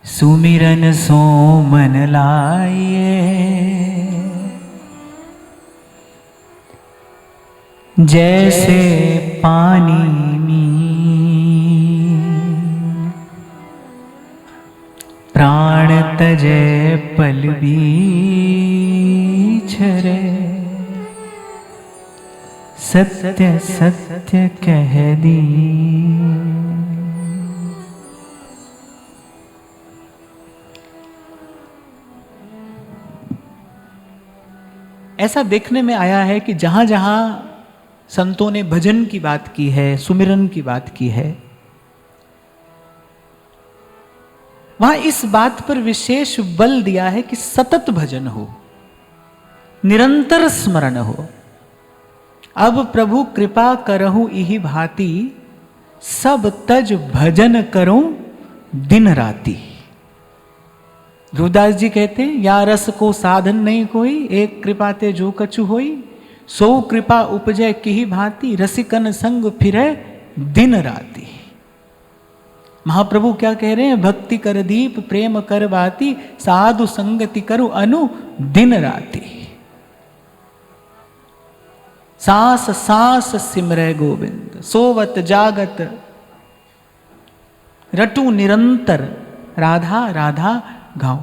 सुमिरन सो मन लाइए, जैसे पानी मीन प्राण तजे पल बीछरे, सत्य सत्य कह दी। ऐसा देखने में आया है कि जहां जहां संतों ने भजन की बात की है, सुमिरन की बात की है, वहां इस बात पर विशेष बल दिया है कि सतत भजन हो, निरंतर स्मरण हो। अब प्रभु कृपा करहु इहि भांति, सब तज भजन करूं दिन राति। ध्रुवदास जी कहते हैं, या रस को साधन नहीं कोई, एक कृपा ते जो कछु होई, सो कृपा उपजय किहि भांति, रसिकन संग फिरे दिन राति। महाप्रभु क्या कह रहे हैं, भक्ति कर दीप प्रेम कर बाती, साधु संगति करु अनु दिन राति। सांस सांस सिमरै गोविंद, सोवत जागत रटू निरंतर, राधा राधा गाओ।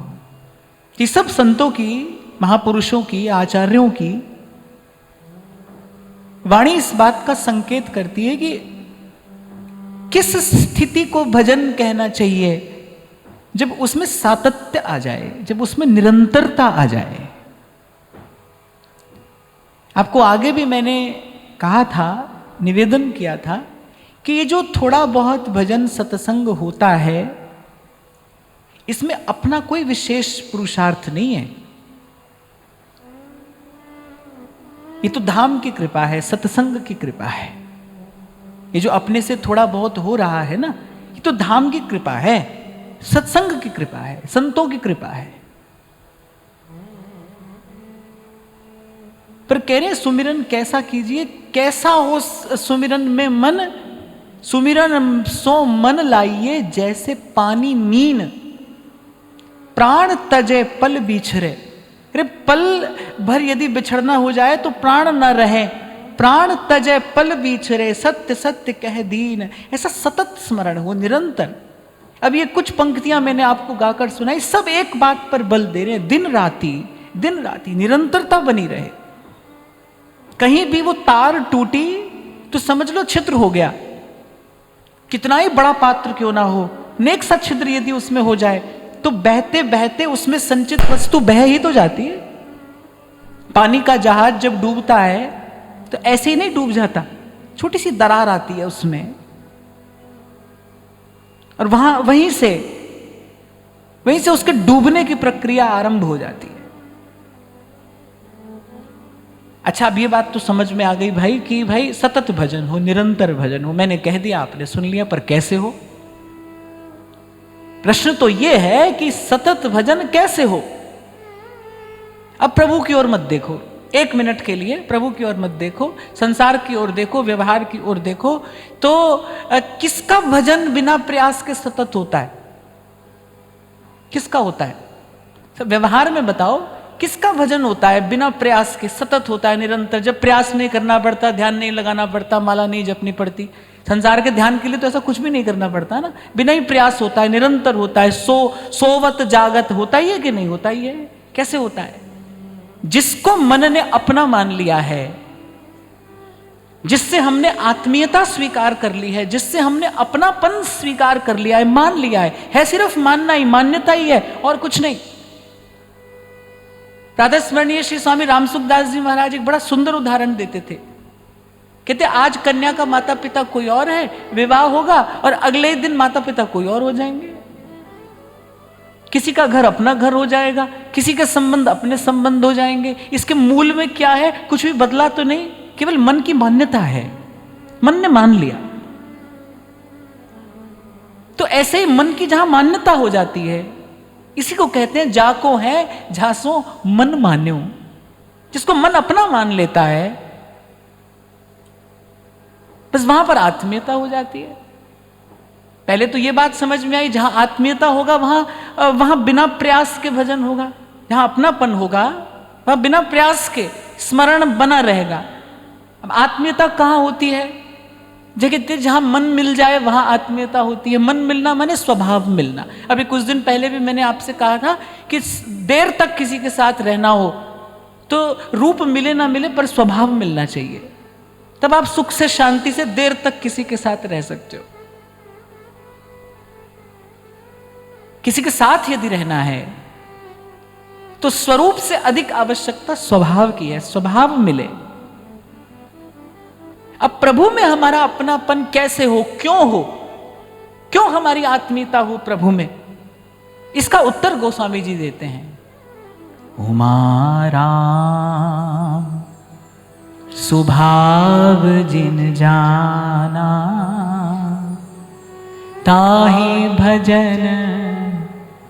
ये सब संतों की, महापुरुषों की, आचार्यों की वाणी इस बात का संकेत करती है कि किस स्थिति को भजन कहना चाहिए, जब उसमें सातत्य आ जाए, जब उसमें निरंतरता आ जाए। आपको आगे भी मैंने कहा था, निवेदन किया था कि ये जो थोड़ा बहुत भजन सत्संग होता है, इसमें अपना कोई विशेष पुरुषार्थ नहीं है। ये तो धाम की कृपा है, सत्संग की कृपा है। ये जो अपने से थोड़ा बहुत हो रहा है ना, ये तो धाम की कृपा है, सत्संग की कृपा है, संतों की कृपा है। पर कह रहे सुमिरन कैसा कीजिए, कैसा हो सुमिरन में मन, सुमिरन सो मन लाइए, जैसे पानी मीन प्राण तजे पल बिछरे। अरे पल भर यदि बिछड़ना हो जाए तो प्राण न रहे, प्राण तजे पल बिछरे, सत्य सत्य कह दीन। ऐसा सतत स्मरण हो, निरंतर। अब ये कुछ पंक्तियां मैंने आपको गाकर सुनाई, सब एक बात पर बल दे रहे हैं, दिन राती निरंतरता बनी रहे। कहीं भी वो तार टूटी तो समझ लो छिद्र हो गया, कितना ही बड़ा पात्र क्यों ना हो, नेक सा छिद्र यदि उसमें हो जाए तो बहते बहते उसमें संचित वस्तु बह ही तो जाती है। पानी का जहाज जब डूबता है तो ऐसे ही नहीं डूब जाता, छोटी सी दरार आती है उसमें, और वहीं से उसके डूबने की प्रक्रिया आरंभ हो जाती है। अच्छा, अब ये बात तो समझ में आ गई भाई कि भाई सतत भजन हो, निरंतर भजन हो। मैंने कह दिया, आपने सुन लिया, पर कैसे हो? प्रश्न तो यह है कि सतत भजन कैसे हो। अब प्रभु की ओर मत देखो, एक मिनट के लिए प्रभु की ओर मत देखो, संसार की ओर देखो, व्यवहार की ओर देखो। तो किसका भजन बिना प्रयास के सतत होता है? किसका होता है? सब व्यवहार में बताओ, किसका भजन होता है बिना प्रयास के सतत होता है, निरंतर? जब प्रयास नहीं करना पड़ता, ध्यान नहीं लगाना पड़ता, माला नहीं जपनी पड़ती। संसार के ध्यान के लिए तो ऐसा कुछ भी नहीं करना पड़ता ना, बिना ही प्रयास होता है, निरंतर होता है, सोवत जागत होता ही है कि नहीं होता ही है? कैसे होता है? जिसको मन ने अपना मान लिया है, जिससे हमने आत्मीयता स्वीकार कर ली है, जिससे हमने अपनापन स्वीकार कर लिया है, मान लिया है सिर्फ मानना ही, मान्यता ही है और कुछ नहीं। प्रातः स्मरणीय श्री स्वामी रामसुखदास जी महाराज एक बड़ा सुंदर उदाहरण देते थे। कहते आज कन्या का माता पिता कोई और है, विवाह होगा और अगले दिन माता पिता कोई और हो जाएंगे। किसी का घर अपना घर हो जाएगा, किसी के संबंध अपने संबंध हो जाएंगे। इसके मूल में क्या है? कुछ भी बदला तो नहीं, केवल मन की मान्यता है, मन ने मान लिया। तो ऐसे ही मन की जहां मान्यता हो जाती है, इसी को कहते हैं जाको है झांसो मन मान्यो। जिसको मन अपना मान लेता है, बस वहां पर आत्मीयता हो जाती है। पहले तो ये बात समझ में आई, जहां आत्मीयता होगा वहां वहां बिना प्रयास के भजन होगा, जहां अपनापन होगा वहां बिना प्रयास के स्मरण बना रहेगा। अब आत्मीयता कहाँ होती है? जगह जहां मन मिल जाए वहां आत्मीयता होती है। मन मिलना माने स्वभाव मिलना। अभी कुछ दिन पहले भी मैंने आपसे कहा था कि देर तक किसी के साथ रहना हो तो रूप मिले ना मिले पर स्वभाव मिलना चाहिए, तब आप सुख से शांति से देर तक किसी के साथ रह सकते हो। किसी के साथ यदि रहना है तो स्वरूप से अधिक आवश्यकता स्वभाव की है, स्वभाव मिले। अब प्रभु में हमारा अपनापन कैसे हो, क्यों हमारी आत्मीयता हो प्रभु में, इसका उत्तर गोस्वामी जी देते हैं। उमा राम स्वभाव जिन जाना, ताहि भजन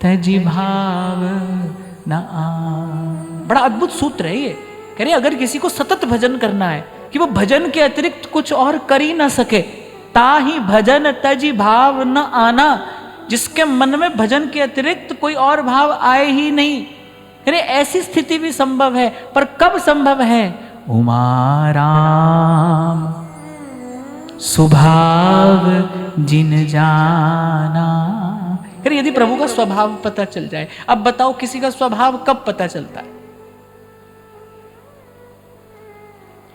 तजि भाव न आ। बड़ा अद्भुत सूत्र है ये। कह रहे अगर किसी को सतत भजन करना है कि वो भजन के अतिरिक्त कुछ और कर ही ना सके, ताहि भजन तजि भाव न आना, जिसके मन में भजन के अतिरिक्त कोई और भाव आए ही नहीं, अरे ऐसी स्थिति भी संभव है। पर कब संभव है? उमा राम स्वभाव जिन जाना। अरे यदि प्रभु का स्वभाव पता चल जाए, अब बताओ किसी का स्वभाव कब पता चलता है?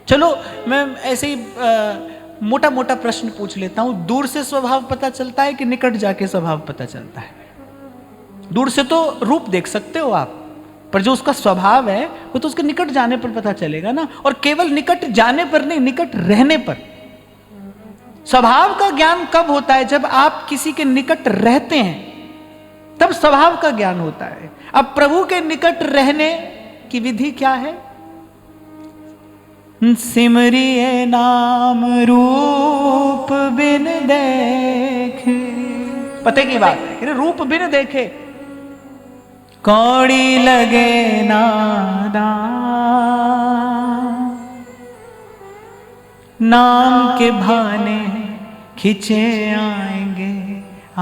चलो मैं ऐसे ही मोटा मोटा प्रश्न पूछ लेता हूं। दूर से स्वभाव पता चलता है कि निकट जाके स्वभाव पता चलता है? दूर से तो रूप देख सकते हो आप, पर जो उसका स्वभाव है वो तो उसके निकट जाने पर पता चलेगा ना। और केवल निकट जाने पर नहीं, निकट रहने पर। स्वभाव का ज्ञान कब होता है? जब आप किसी के निकट रहते हैं, तब स्वभाव का ज्ञान होता है। अब प्रभु के निकट रहने की विधि क्या है? सिमरिए नाम रूप बिन देखे। पते की बात है, रूप बिन देखे कौड़ी लगे नादा, नाम के भाने खिंचे आएंगे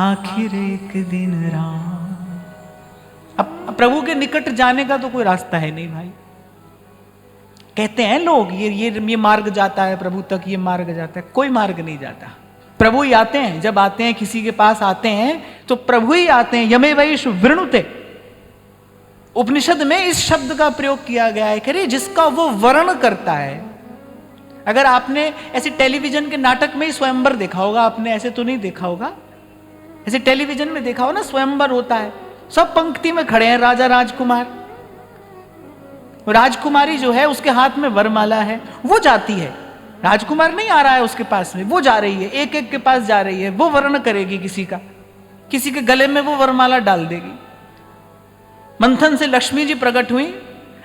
आखिर एक दिन रात। अब प्रभु के निकट जाने का तो कोई रास्ता है नहीं भाई। कहते हैं लोग ये मार्ग जाता है प्रभु तक, ये मार्ग जाता है। कोई मार्ग नहीं जाता, प्रभु ही आते हैं। जब आते हैं किसी के पास आते हैं तो प्रभु ही आते हैं। यमे वैश वृणुते, उपनिषद में इस शब्द का प्रयोग किया गया है कि जिसका वो वर्ण करता है। अगर आपने ऐसे टेलीविजन के नाटक में ही स्वयंवर देखा होगा, आपने ऐसे तो नहीं देखा होगा, ऐसे टेलीविजन में देखा हो ना, स्वयंवर होता है, सब पंक्ति में खड़े हैं राजा राजकुमार। राजकुमारी जो है उसके हाथ में वरमाला है, वो जाती है। राजकुमार नहीं आ रहा है उसके पास में, वो जा रही है, एक एक के पास जा रही है। वो वर्ण करेगी किसी का, किसी के गले में वो वरमाला डाल देगी। मंथन से लक्ष्मी जी प्रकट हुई।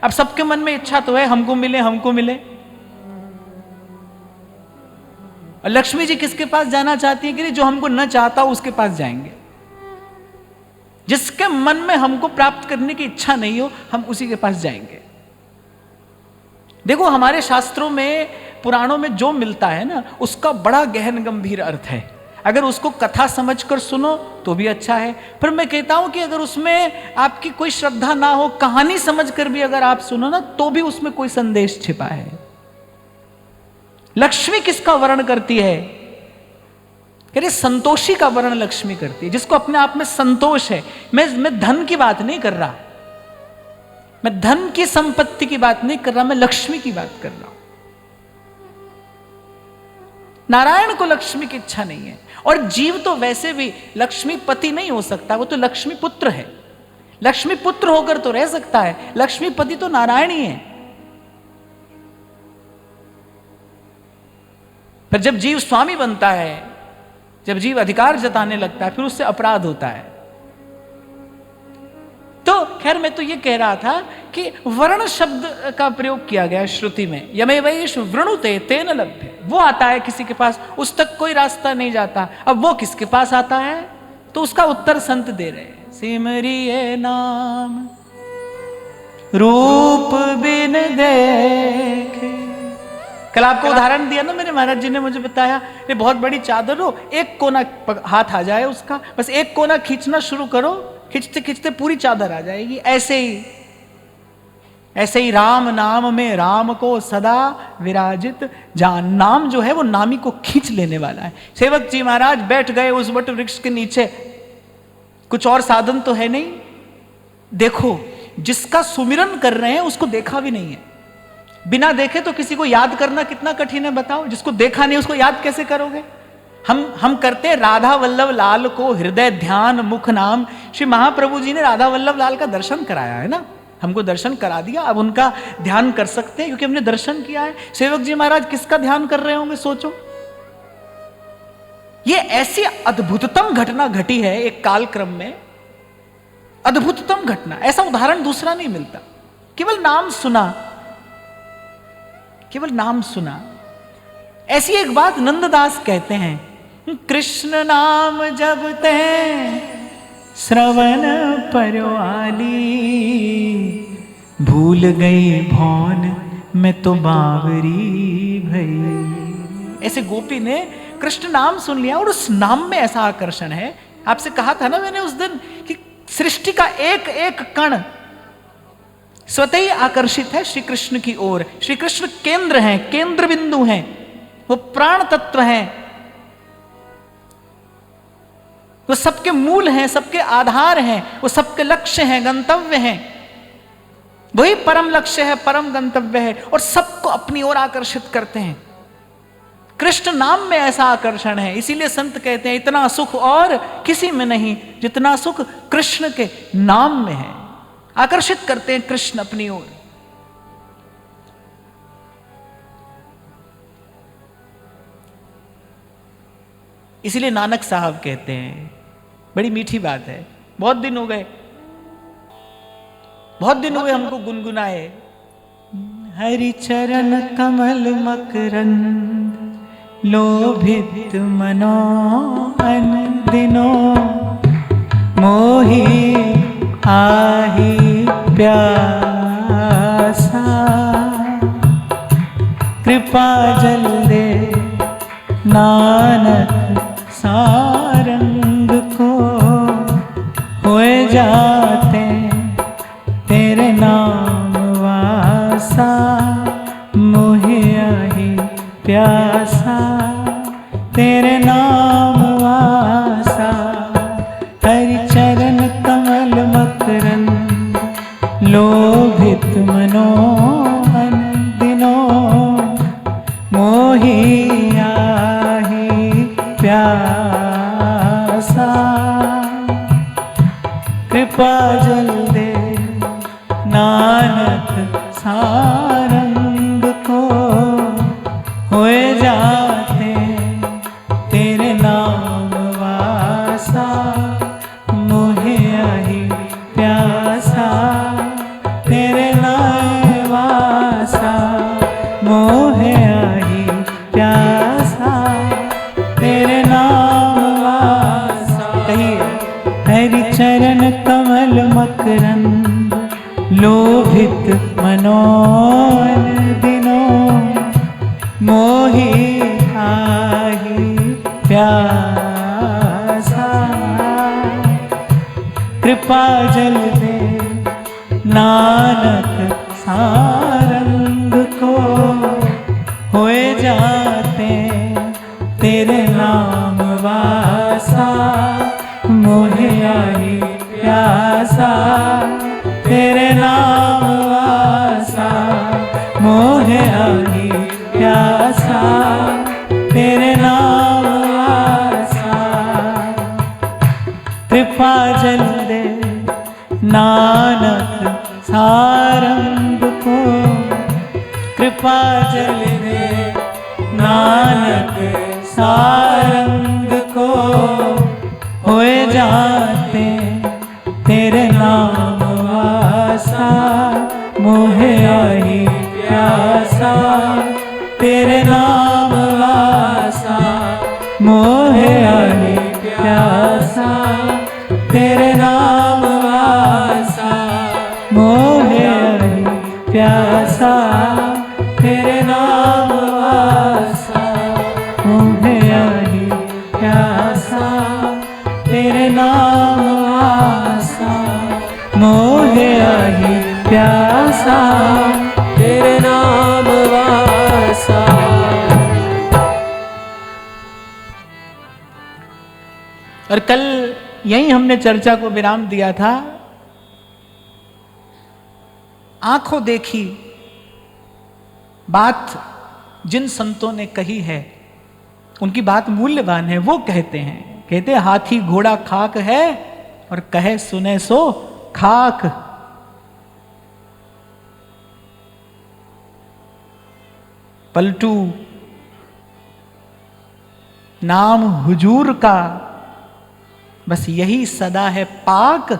अब सबके मन में इच्छा तो है हमको मिले, हमको मिले। और लक्ष्मी जी किसके पास जाना चाहती है? कि जो हमको न चाहता हो उसके पास जाएंगे। जिसके मन में हमको प्राप्त करने की इच्छा नहीं हो, हम उसी के पास जाएंगे। देखो हमारे शास्त्रों में, पुराणों में जो मिलता है ना, उसका बड़ा गहन गंभीर अर्थ है। अगर उसको कथा समझकर सुनो तो भी अच्छा है, पर मैं कहता हूं कि अगर उसमें आपकी कोई श्रद्धा ना हो, कहानी समझकर भी अगर आप सुनो ना, तो भी उसमें कोई संदेश छिपा है। लक्ष्मी किसका वर्ण करती है? कह रहे संतोषी का वर्ण लक्ष्मी करती है, जिसको अपने आप में संतोष है। मैं धन की बात नहीं कर रहा, मैं धन की संपत्ति की बात नहीं कर रहा, मैं लक्ष्मी की बात कर रहा हूं। नारायण को लक्ष्मी की इच्छा नहीं है। और जीव तो वैसे भी लक्ष्मी पति नहीं हो सकता, वो तो लक्ष्मी पुत्र है। लक्ष्मी पुत्र होकर तो रह सकता है, लक्ष्मी पति तो नारायण ही है। पर जब जीव स्वामी बनता है, जब जीव अधिकार जताने लगता है, फिर उससे अपराध होता है। तो खैर मैं तो ये कह रहा था कि वर्ण शब्द का प्रयोग किया गया श्रुति में। यमे वैश वृणुते तेन लभ्य, वो आता है किसी के पास, उस तक कोई रास्ता नहीं जाता। अब वो किसके पास आता है? तो उसका उत्तर संत दे रहे हैं। सिमरिए नाम रूप बिन देखे। कल आपको उदाहरण दिया ना मेरे महाराज जी ने, मुझे बताया ये बहुत बड़ी चादर हो, एक कोना हाथ आ जाए उसका, बस एक कोना खींचना शुरू करो, खिंचते खिंचते पूरी चादर आ जाएगी। ऐसे ही राम नाम में राम को सदा विराजित जान। नाम जो है वो नामी को खींच लेने वाला है। सेवक जी महाराज बैठ गए उस वट वृक्ष के नीचे, कुछ और साधन तो है नहीं। देखो, जिसका सुमिरन कर रहे हैं उसको देखा भी नहीं है। बिना देखे तो किसी को याद करना कितना कठिन है बताओ। जिसको देखा नहीं उसको याद कैसे करोगे। हम करते हैं राधा वल्लभ लाल को हृदय ध्यान मुख नाम। श्री महाप्रभु जी ने राधा वल्लभ लाल का दर्शन कराया है ना, हमको दर्शन करा दिया। अब उनका ध्यान कर सकते हैं क्योंकि हमने दर्शन किया है। सेवक जी महाराज किसका ध्यान कर रहे होंगे सोचो। ये ऐसी अद्भुततम घटना घटी है एक कालक्रम में, अद्भुततम घटना। ऐसा उदाहरण दूसरा नहीं मिलता। केवल नाम सुना, केवल नाम सुना। ऐसी एक बात नंददास कहते हैं, कृष्ण नाम जपते श्रवण परवाली, भूल गई भौन में तो बावरी भई। ऐसे गोपी ने कृष्ण नाम सुन लिया और उस नाम में ऐसा आकर्षण है। आपसे कहा था ना मैंने उस दिन कि सृष्टि का एक एक कण स्वतः ही आकर्षित है श्री कृष्ण की ओर। श्री कृष्ण केंद्र हैं, केंद्र बिंदु हैं, वो प्राण तत्व हैं, वो सबके मूल हैं, सबके आधार हैं, वो सबके लक्ष्य हैं, गंतव्य हैं। वही परम लक्ष्य है, परम गंतव्य है और सबको अपनी ओर आकर्षित करते हैं। कृष्ण नाम में ऐसा आकर्षण है। इसीलिए संत कहते हैं इतना सुख और किसी में नहीं जितना सुख कृष्ण के नाम में है। आकर्षित करते हैं कृष्ण अपनी ओर। इसीलिए नानक साहब कहते हैं, बड़ी मीठी बात है, बहुत दिन हो गए हमको गुनगुनाए। हरि चरण कमल मकरंद लोभित मनो अनदिनो, मोहि आहि प्यासा, कृपा जल दे नानक सारंग को, होए जाते तेरे नाम वासा, मोहे आहि प्यासा तेरे नाम वासा। हरि चरण कमल मकरंद लोभित मनो अनदिनो, मोहि आहि प्यासा, कृपा जल दे नानक सारंग को, होए जाते तेरे नाम वासा, मोहे आहि प्यासा तेरे नाम वासा, मोहे आहि प्यासा तेरे नाम वासा। कहिए, हरि चरण कमल मकरंद लोभित मनो अनदिनो, मोहि आहि प्यासा, कृपा जल दे नानक सारंग को, होए जाते तेरे नाम वासा, मोहे आहि प्यासा तेरे नाम वासा, मोहे आहि प्यासा तेरे नाम वासा। कृपा जल दे नानक सारंग को, कृपा जल दे नानक सारंग को, होए जाते तेरे नाम वासा, मोहे आहि प्यासा तेरे नाम वासा, मोहे आहि प्यासा तेरे नाम वासा, मोहे आहि प्यासा तेरे नाम वासा, मोहे आहि प्यासा तेरे नाम वासा। मोहे आही प्यासा, तेरे नाम वासा। और कल यही हमने चर्चा को विराम दिया था। आंखों देखी बात जिन संतों ने कही है, उनकी बात मूल्यवान है। वो कहते हैं हाथी घोड़ा खाक है और कहे सुने सो खाक। पलटू नाम हुजूर का, बस यही सदा है पाक,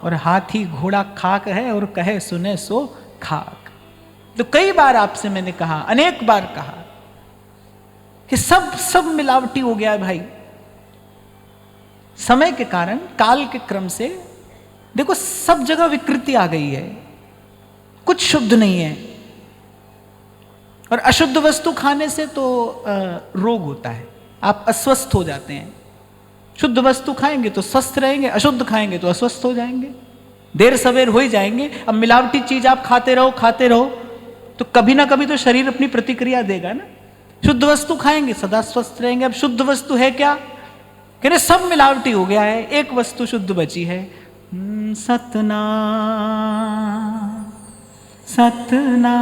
और हाथी घोड़ा खाक है और कहे सुने सो खाक। तो कई बार आपसे मैंने कहा, अनेक बार कहा कि सब मिलावटी हो गया है भाई। समय के कारण, काल के क्रम से देखो सब जगह विकृति आ गई है, कुछ शुद्ध नहीं है। और अशुद्ध वस्तु खाने से तो रोग होता है, आप अस्वस्थ हो जाते हैं। शुद्ध वस्तु खाएंगे तो स्वस्थ रहेंगे, अशुद्ध खाएंगे तो अस्वस्थ हो जाएंगे, देर सवेर हो ही जाएंगे। अब मिलावटी चीज आप खाते रहो तो कभी ना कभी तो शरीर अपनी प्रतिक्रिया देगा ना। शुद्ध वस्तु खाएंगे सदा स्वस्थ रहेंगे। अब शुद्ध वस्तु है क्या? कह रहे सब मिलावटी हो गया है, एक वस्तु शुद्ध बची है, सतना सतना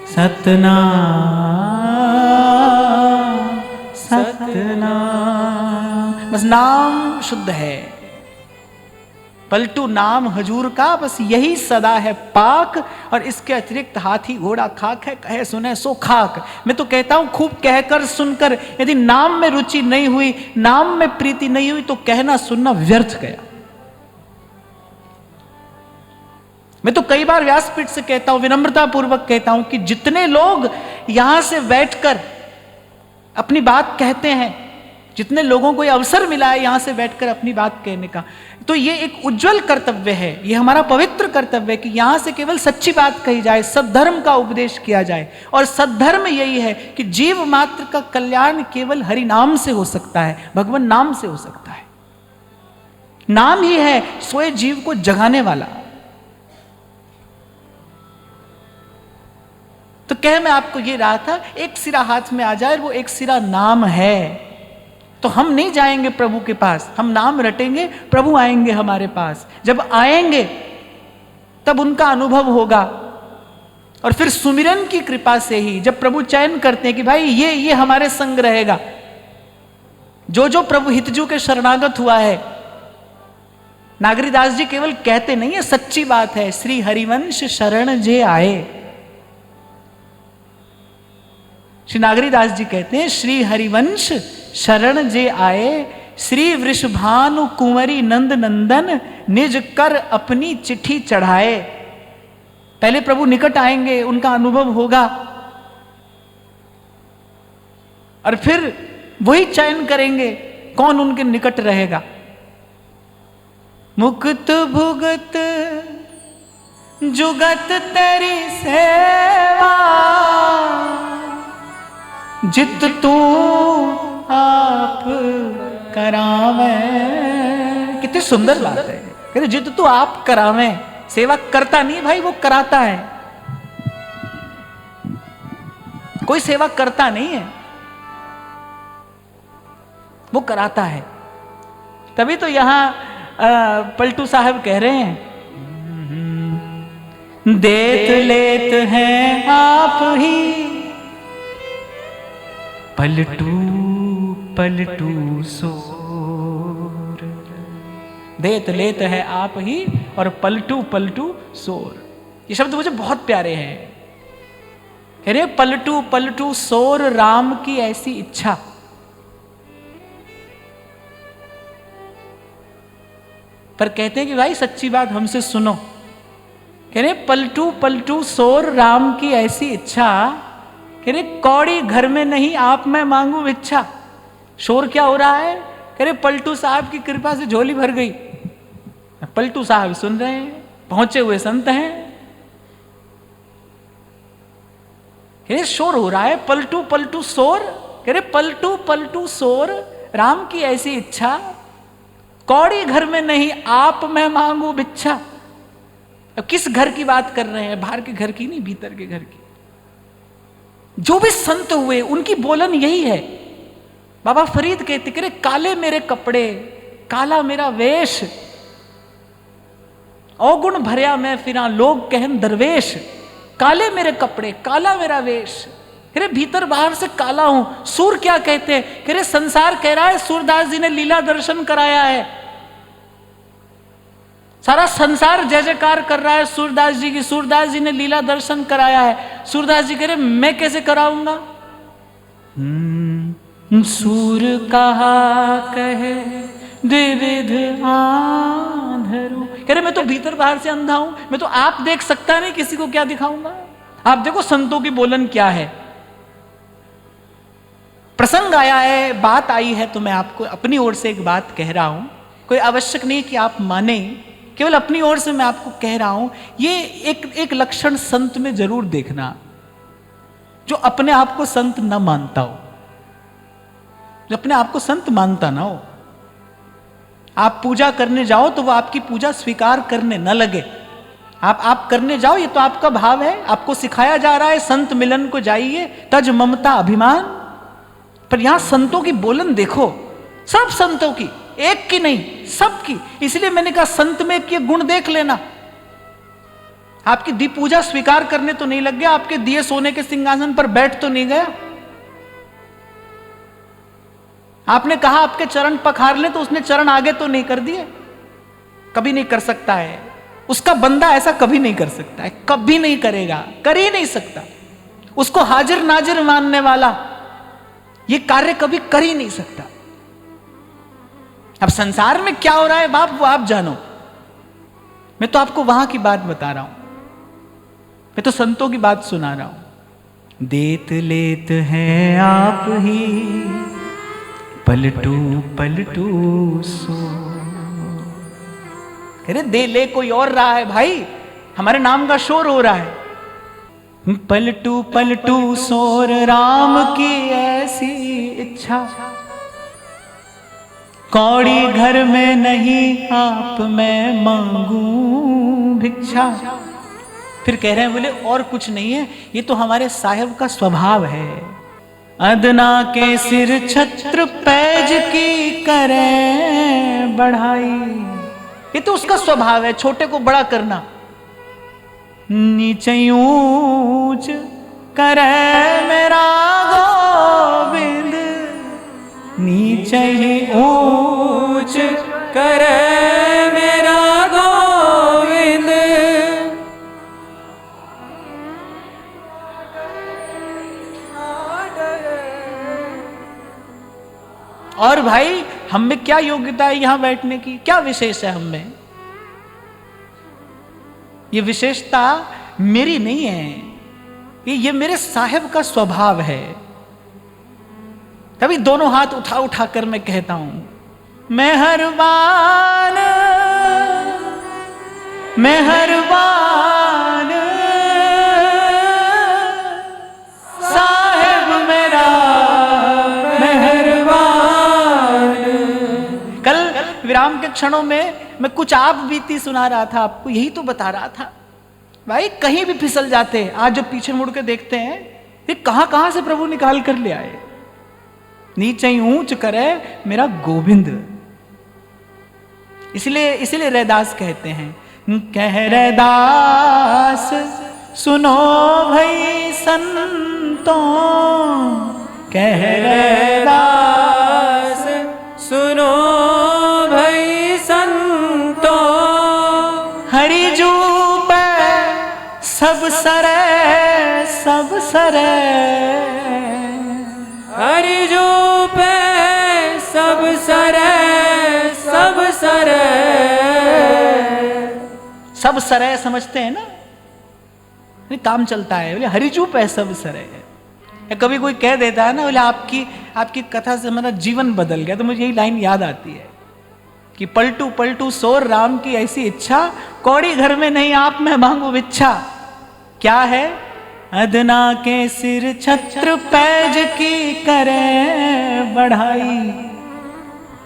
सतना सतना, बस नाम शुद्ध है। पलटू नाम हजूर का, बस यही सदा है पाक, और इसके अतिरिक्त हाथी घोड़ा खाक है, कहे सुने सो खाक। मैं तो कहता हूं खूब कहकर सुनकर यदि नाम में रुचि नहीं हुई, नाम में प्रीति नहीं हुई, तो कहना सुनना व्यर्थ गया। मैं तो कई बार व्यासपीठ से कहता हूं, विनम्रता पूर्वक कहता हूं कि जितने लोग यहां से बैठकर अपनी बात कहते हैं, जितने लोगों को यह अवसर मिला है यहां से बैठकर अपनी बात कहने का, तो ये एक उज्जवल कर्तव्य है, ये हमारा पवित्र कर्तव्य है कि यहां से केवल सच्ची बात कही जाए, सद्धर्म का उपदेश किया जाए। और सद्धर्म यही है कि जीव मात्र का कल्याण केवल हरि नाम से हो सकता है, भगवान नाम से हो सकता है। नाम ही है सोए जीव को जगाने वाला। तो कह मैं आपको ये रहा था, एक सिरा हाथ में आ जाए, वो एक सिरा नाम है, तो हम नहीं जाएंगे प्रभु के पास, हम नाम रटेंगे, प्रभु आएंगे हमारे पास। जब आएंगे तब उनका अनुभव होगा, और फिर सुमिरन की कृपा से ही जब प्रभु चयन करते हैं कि भाई ये हमारे संग रहेगा, जो प्रभु हितजू के शरणागत हुआ है। नागरीदास जी केवल कहते नहीं है, सच्ची बात है, श्री हरिवंश शरण जे आए। श्री नागरीदास जी कहते हैं, श्री हरिवंश शरण जे आए, श्री वृषभानु कुंवरी नंद नंदन निज कर अपनी चिट्ठी चढ़ाए। पहले प्रभु निकट आएंगे, उनका अनुभव होगा, और फिर वही चयन करेंगे कौन उनके निकट रहेगा। मुक्त भुगत जुगत तेरी सेवा, जित तू आप करावे। कितनी सुंदर बात है, कहते जित तू आप करावे। सेवा करता नहीं भाई, वो कराता है। कोई सेवा करता नहीं है, वो कराता है। तभी तो यहां पलटू साहब कह रहे हैं, देत लेत हैं आप ही, पलटू पलटू सोर। देत लेत है आप ही और पलटू पलटू सोर। ये शब्द मुझे बहुत प्यारे हैं। अरे पलटू पलटू सोर राम की ऐसी इच्छा। पर कहते हैं कि भाई सच्ची बात हमसे सुनो। कह रहे पलटू पलटू सोर राम की ऐसी इच्छा, कह रहे कौड़ी घर में नहीं आप मैं मांगू भिक्षा। शोर क्या हो रहा है? कह रहे पलटू साहब की कृपा से झोली भर गई। पलटू साहब सुन रहे हैं, पहुंचे हुए संत हैं। कह रहे शोर हो रहा है, पलटू पलटू शोर। कह रहे पलटू पलटू शोर राम की ऐसी इच्छा, कौड़ी घर में नहीं आप मैं मांगू भिक्षा। अब किस घर की बात कर रहे हैं? बाहर के घर की नहीं, भीतर के घर की। जो भी संत हुए उनकी बोलन यही है। बाबा फरीद कहते करे काले मेरे कपड़े काला मेरा वेश, अवगुण भरया मैं फिरा लोग कहन दरवेश। काले मेरे कपड़े काला मेरा वेश, अरे भीतर बाहर से काला हूं। सूर क्या कहते हैं? अरे संसार कह रहा है सूरदास जी ने लीला दर्शन कराया है, सारा संसार जय जयकार कर रहा है सूरदास जी की, सूरदास जी ने लीला दर्शन कराया है। सूरदास जी कह रहे मैं कैसे कराऊंगा? सूर कहा कहे द्विविध आंधरू, कह रहे मैं तो भीतर बाहर से अंधा हूं, मैं तो आप देख सकता नहीं, किसी को क्या दिखाऊंगा? आप देखो संतों की बोलन क्या है। प्रसंग आया है, बात आई है, तो मैं आपको अपनी ओर से एक बात कह रहा हूं। कोई आवश्यक नहीं कि आप माने, केवल अपनी ओर से मैं आपको कह रहा हूं। ये एक लक्षण संत में जरूर देखना, जो अपने आप को संत न मानता हो, जो अपने आप को संत मानता ना हो। आप पूजा करने जाओ तो वो आपकी पूजा स्वीकार करने न लगे। आप करने जाओ, ये तो आपका भाव है, आपको सिखाया जा रहा है संत मिलन को जाइए, तज ममता अभिमान। पर यहां संतों की बोलन देखो, सब संतों की, एक की नहीं, सबकी। इसलिए मैंने कहा संत में ये गुण देख लेना। आपकी दी पूजा स्वीकार करने तो नहीं लग गया, आपके दिए सोने के सिंहासन पर बैठ तो नहीं गया। आपने कहा आपके चरण पखार ले, तो उसने चरण आगे तो नहीं कर दिए। कभी नहीं कर सकता है, उसका बंदा ऐसा कभी नहीं कर सकता है, कभी नहीं करेगा, कर ही नहीं सकता। उसको हाजिर नाजिर मानने वाला ये कार्य कभी कर ही नहीं सकता। अब संसार में क्या हो रहा है बाप, वो आप जानो, मैं तो आपको वहां की बात बता रहा हूं, मैं तो संतों की बात सुना रहा हूं। देत लेत है आप ही पलटू पलटू सो, अरे दे ले कोई और रहा है भाई, हमारे नाम का शोर हो रहा है। पलटू पलटू सोर राम की ऐसी इच्छा, कौड़ी घर में नहीं आप मैं मांगू भिक्षा। फिर कह रहे हैं, बोले और कुछ नहीं है, ये तो हमारे साहिब का स्वभाव है। अदना के सिर छत्र पैज की करें बढ़ाई, ये तो उसका स्वभाव है, छोटे को बड़ा करना। नीचे ऊंच करे मेरा गोविंद, नीचे ही ऊंच करे मेरा गोविंद। और भाई हम में क्या योग्यता है यहां बैठने की, क्या विशेष है हम में? ये विशेषता मेरी नहीं है, ये मेरे साहिब का स्वभाव है। तभी दोनों हाथ उठा उठा कर मैं कहता हूं, मेहरबान मेहरबान साहिब मेरा मेहरबान। कल विराम के क्षणों में मैं कुछ आप बीती सुना रहा था, आपको यही तो बता रहा था। भाई कहीं भी फिसल जाते, आज जब पीछे मुड़ के देखते हैं, ये कहां कहां से प्रभु निकाल कर ले आए। नीचे ऊंच करे मेरा गोविंद। इसलिए रैदास कहते हैं, कह रैदास सुनो भाई संतों, कह रैदास सुनो भाई संतो, हरिजू पे सब सरे सब सरे, हरिजू पे सब सरे सब सरे। सब सरे समझते हैं ना, काम चलता है, बोले हरिजू पे सब सरे। कभी कोई कह देता है ना, बोले आपकी कथा से मेरा जीवन बदल गया, तो मुझे यही लाइन याद आती है कि पलटू पलटू सोर राम की ऐसी इच्छा, कौड़ी घर में नहीं आप मैं मांगू भिक्षा। क्या है? अदना के सिर छत्र पैज की करे बढ़ाई।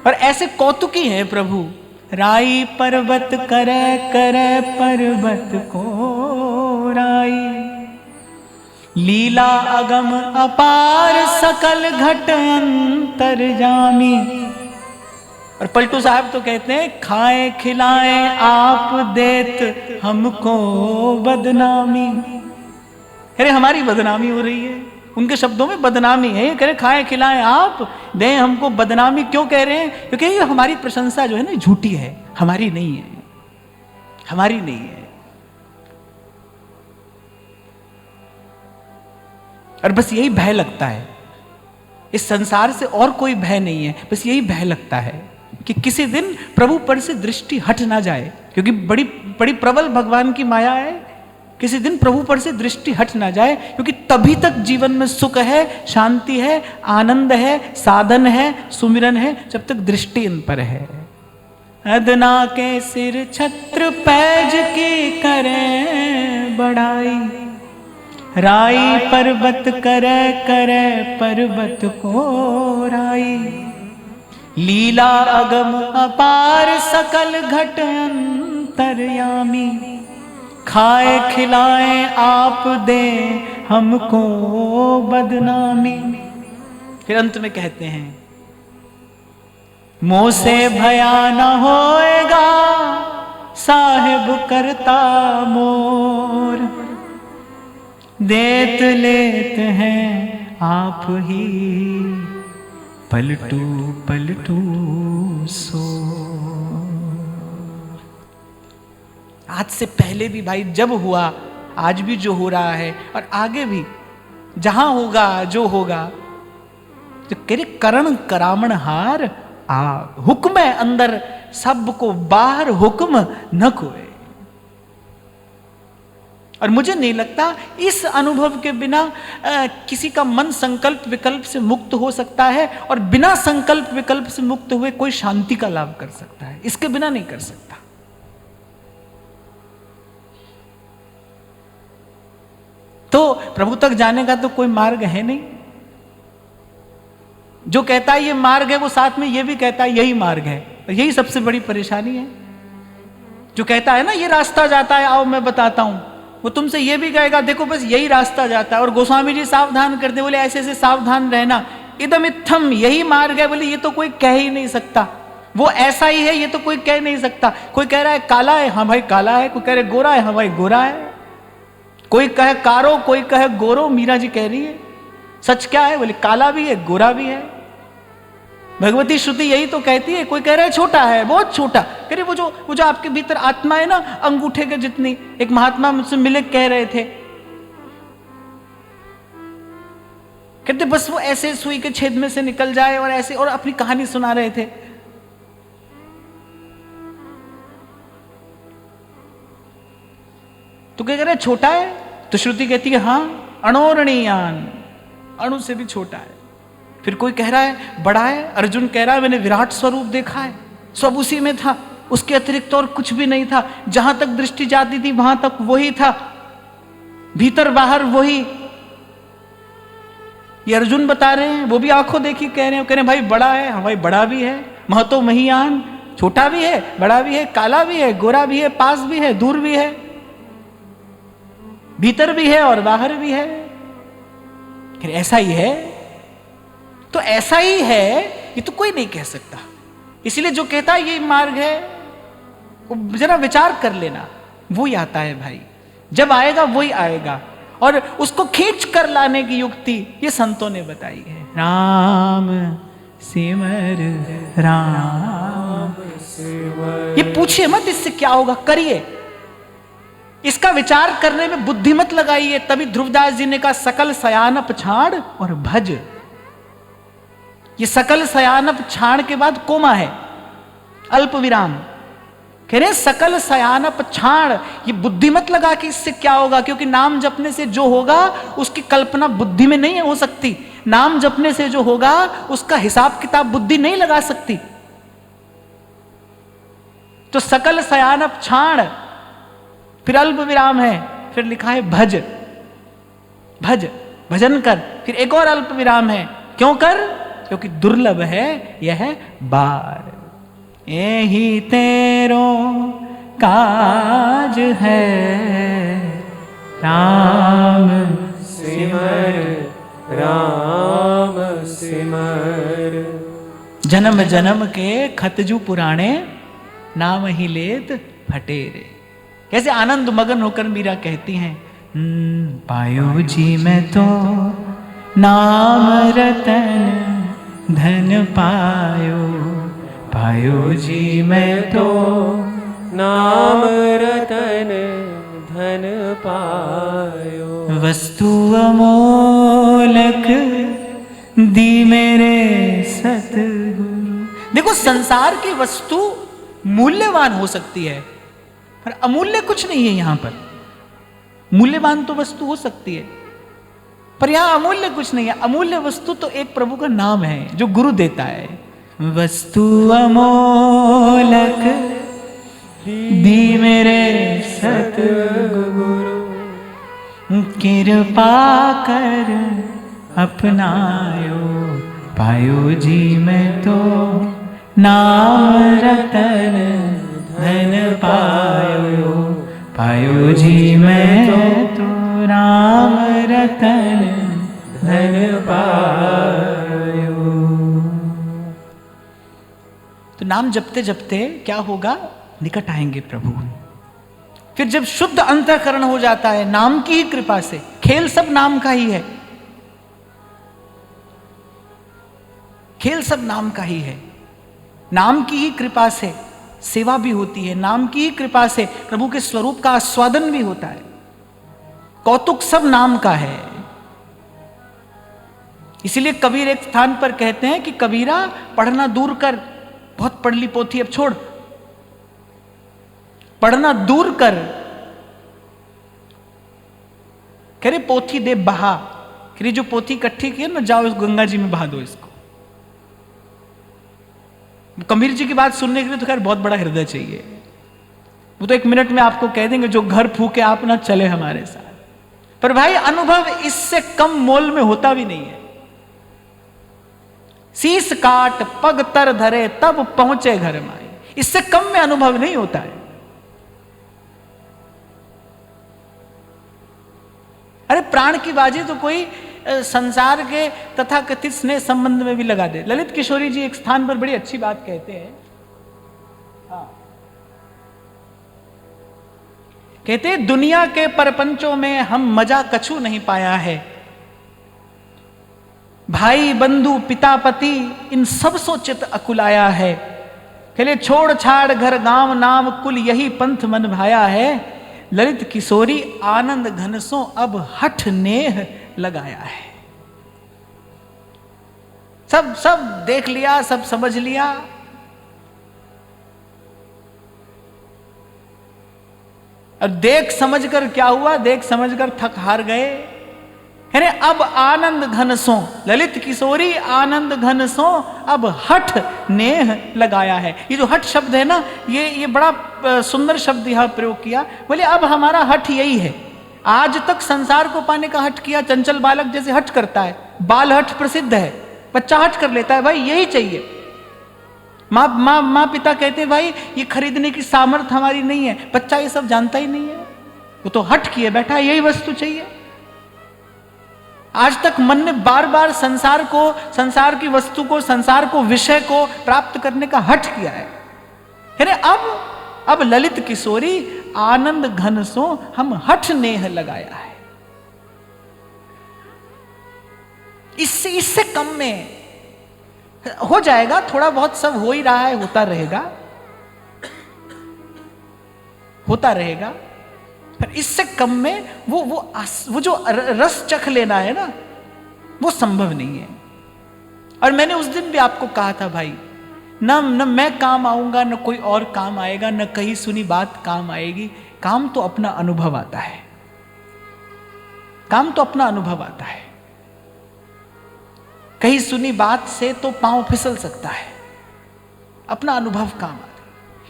और ऐसे कौतुकी हैं प्रभु। राई पर्वत करे करे पर्वत को राई, लीला अगम अपार सकल घट अंतर्यामी। और पलटू साहब तो कहते हैं खाए खिलाए आप देत हमको बदनामी। अरे हमारी बदनामी हो रही है, उनके शब्दों में बदनामी है। ये कह रहे खाए खिलाए आप दें हमको बदनामी। क्यों कह रहे हैं? क्योंकि ये हमारी प्रशंसा जो है ना झूठी है, हमारी नहीं है, हमारी नहीं है। और बस यही भय लगता है, इस संसार से और कोई भय नहीं है, बस यही भय लगता है कि किसी दिन प्रभु पर से दृष्टि हट ना जाए, क्योंकि बड़ी बड़ी प्रबल भगवान की माया है। किसी दिन प्रभु पर से दृष्टि हट ना जाए, क्योंकि तभी तक जीवन में सुख है, शांति है, आनंद है, साधन है, सुमिरन है, जब तक दृष्टि इन पर है। अदना के सिर छत्र पैज की करें बड़ाई, राई पर्वत करे करे पर्वत को राई, लीला अगम अपार सकल घट अंतर्यामी, खाए खिलाए आप दे हमको बदनामी। फिर अंत में कहते हैं मोह से भया न होएगा साहिब करता मोर, देत लेत हैं आप ही पलटू पलटू सो। आज से पहले भी भाई जब हुआ, आज भी जो हो रहा है और आगे भी जहां होगा जो होगा, तो कह रहे करण करामण हार आ, हुक्म है अंदर सबको बाहर हुक्म न कोई। और मुझे नहीं लगता इस अनुभव के बिना किसी का मन संकल्प विकल्प से मुक्त हो सकता है, और बिना संकल्प विकल्प से मुक्त हुए कोई शांति का लाभ कर सकता है, इसके बिना नहीं कर सकता। तो प्रभु तक जाने का तो कोई मार्ग है नहीं। जो कहता है ये मार्ग है, वो साथ में ये भी कहता है यही मार्ग है, और यही सबसे बड़ी परेशानी है। जो कहता है ना ये रास्ता जाता है, आओ मैं बताता हूं, वो तुमसे ये भी कहेगा देखो बस यही रास्ता जाता है। और गोस्वामी जी सावधान करते, बोले ऐसे ऐसे सावधान रहना, इदम इत्थम यही मार्ग है। बोले ये तो कोई कह ही नहीं सकता, वो ऐसा ही है, ये तो कोई कह नहीं सकता। कोई कह रहा है काला है, हाँ भाई काला है। कोई कह रहे गोरा है, हाँ भाई गोरा है। कोई कहे कारो, कोई कहे गोरो। मीरा जी कह रही है सच क्या है? बोले काला भी है गोरा भी है। भगवती श्रुति यही तो कहती है। कोई कह रहा है छोटा है, बहुत छोटा। कह रहे वो जो आपके भीतर आत्मा है ना, अंगूठे के जितनी। एक महात्मा मुझसे मिले कह रहे थे, कहते बस वो ऐसे सुई के छेद में से निकल जाए और ऐसे, और अपनी कहानी सुना रहे थे। तो क्या कह रहे छोटा है? तो श्रुति कहती है हाँ अणोरणीयान, अणु से भी छोटा है। फिर कोई कह रहा है बड़ा है। अर्जुन कह रहा है मैंने विराट स्वरूप देखा है, सब उसी में था, उसके अतिरिक्त और कुछ भी नहीं था। जहां तक दृष्टि जाती थी वहां तक वही था, भीतर बाहर वही। ये अर्जुन बता रहे हैं, वो भी आंखों देखी कह रहे हैं। कह रहे हैं भाई बड़ा है, हाँ भाई बड़ा भी है। महतो महियान, छोटा भी है, बड़ा भी है, काला भी है, गोरा भी है, पास भी है, दूर भी है, भीतर भी है और बाहर भी है। ऐसा ही है, तो ऐसा ही है, ये तो कोई नहीं कह सकता। इसलिए जो कहता है ये मार्ग है, वो जरा विचार कर लेना, वो ही आता है भाई। जब आएगा वही आएगा, और उसको खींच कर लाने की युक्ति ये संतों ने बताई है। राम सिमर राम सिमर, ये पूछिए मत इससे क्या होगा, करिए। इसका विचार करने में बुद्धि मत लगाइए। तभी ध्रुवदास जी ने कहा सकल सयानप छाड़ और भज। ये सकल सयानप छाड़ के बाद कोमा है, अल्प विराम। कह रहे सकल सयानप छाड़, ये बुद्धि मत लगा कि इससे क्या होगा, क्योंकि नाम जपने से जो होगा उसकी कल्पना बुद्धि में नहीं हो सकती। नाम जपने से जो होगा उसका हिसाब किताब बुद्धि नहीं लगा सकती। तो सकल सयानप छाड़, फिर अल्प विराम है, फिर लिखा है भज, भज भजन कर। फिर एक और अल्प विराम है, क्यों कर? क्योंकि दुर्लभ है यह बार। यही तेरो काज है राम सिमर राम सिमर। जन्म जन्म के खतजू पुराणे नाम ही लेत फटेरे। कैसे आनंद मगन होकर मीरा कहती हैं, पायो जी मैं तो नाम रतन धन पायो, पायो जी मैं तो नाम रतन धन पायो। वस्तु अमोलक दी मेरे सतगुरु। देखो संसार की वस्तु मूल्यवान हो सकती है पर अमूल्य कुछ नहीं है। यहां पर मूल्यवान तो वस्तु हो सकती है पर यहां अमूल्य कुछ नहीं है। अमूल्य वस्तु तो एक प्रभु का नाम है जो गुरु देता है। वस्तु अमोलक दी मेरे सतगुरु, कृपा कर अपनायो, पायो जी मैं तो नाम रतन धन पायो, पायो जी मैं तो राम रतन धन पायो। तो नाम जपते जपते क्या होगा, निकट आएंगे प्रभु। फिर जब शुद्ध अंतःकरण हो जाता है नाम की ही कृपा से, खेल सब नाम का ही है, खेल सब नाम का ही है। नाम की ही कृपा से सेवा भी होती है, नाम की ही कृपा से प्रभु के स्वरूप का आस्वादन भी होता है। कौतुक सब नाम का है। इसीलिए कबीर एक स्थान पर कहते हैं कि कबीरा पढ़ना दूर कर, बहुत पढ़ ली पोथी अब छोड़, पढ़ना दूर कर। कह रहे पोथी दे बहा, कह रही जो पोथी इकट्ठी की है ना, जाओ इस गंगा जी में बहा दो इसको। कबीर जी की बात सुनने के लिए तो खैर बहुत बड़ा हृदय चाहिए। वो तो 1 मिनट में आपको कह देंगे जो घर फूके आप ना चले हमारे साथ। पर भाई अनुभव इससे कम मोल में होता भी नहीं है। शीस काट पग तर धरे तब पहुंचे घर माए, इससे कम में अनुभव नहीं होता है। अरे प्राण की बाजी तो कोई संसार के तथा कथित स्नेह संबंध में भी लगा दे। ललित किशोरी जी एक स्थान पर बड़ी अच्छी बात कहते हैं। कहते हैं दुनिया के परपंचों में हम मजा कछु नहीं पाया है, भाई बंधु पिता पति इन सब सो चित अकुलाया है। कहले छोड़ छाड़ घर गांव नाम कुल यही पंथ मन भाया है, ललित किशोरी आनंद घनसों अब हठ नेह लगाया है। सब देख लिया, सब समझ लिया, और देख समझकर क्या हुआ, देख समझकर थक हार गए। अरे अब आनंद घनसों, ललित किशोरी आनंद घनसों अब हठ नेह लगाया है। ये जो हठ शब्द है ना, ये बड़ा सुंदर शब्द यहां प्रयोग किया। बोले अब हमारा हठ यही है। आज तक संसार को पाने का हठ किया, चंचल बालक जैसे हठ करता है, बाल हठ प्रसिद्ध है, बच्चा हठ कर लेता है, भाई यही चाहिए। माँ पिता कहते हैं भाई ये खरीदने की सामर्थ्य हमारी नहीं है, बच्चा ये सब जानता ही नहीं है, वो तो हठ किए बैठा है, यही वस्तु चाहिए। आज तक मन ने बार बार संसार को, संसार की वस्तु को, संसार को, विषय को प्राप्त करने का हठ किया है। अरे अब ललित किशोरी आनंद घनसों हम हठ नेह लगाया है। इससे कम में हो जाएगा, थोड़ा बहुत सब हो ही रहा है, होता रहेगा, होता रहेगा। पर इससे कम में वो जो रस चख लेना है ना, वो संभव नहीं है। और मैंने उस दिन भी आपको कहा था भाई, न मैं काम आऊंगा, न कोई और काम आएगा, न कहीं सुनी बात काम आएगी। काम तो अपना अनुभव आता है, काम तो अपना अनुभव आता है। कहीं सुनी बात से तो पांव फिसल सकता है, अपना अनुभव काम आता है।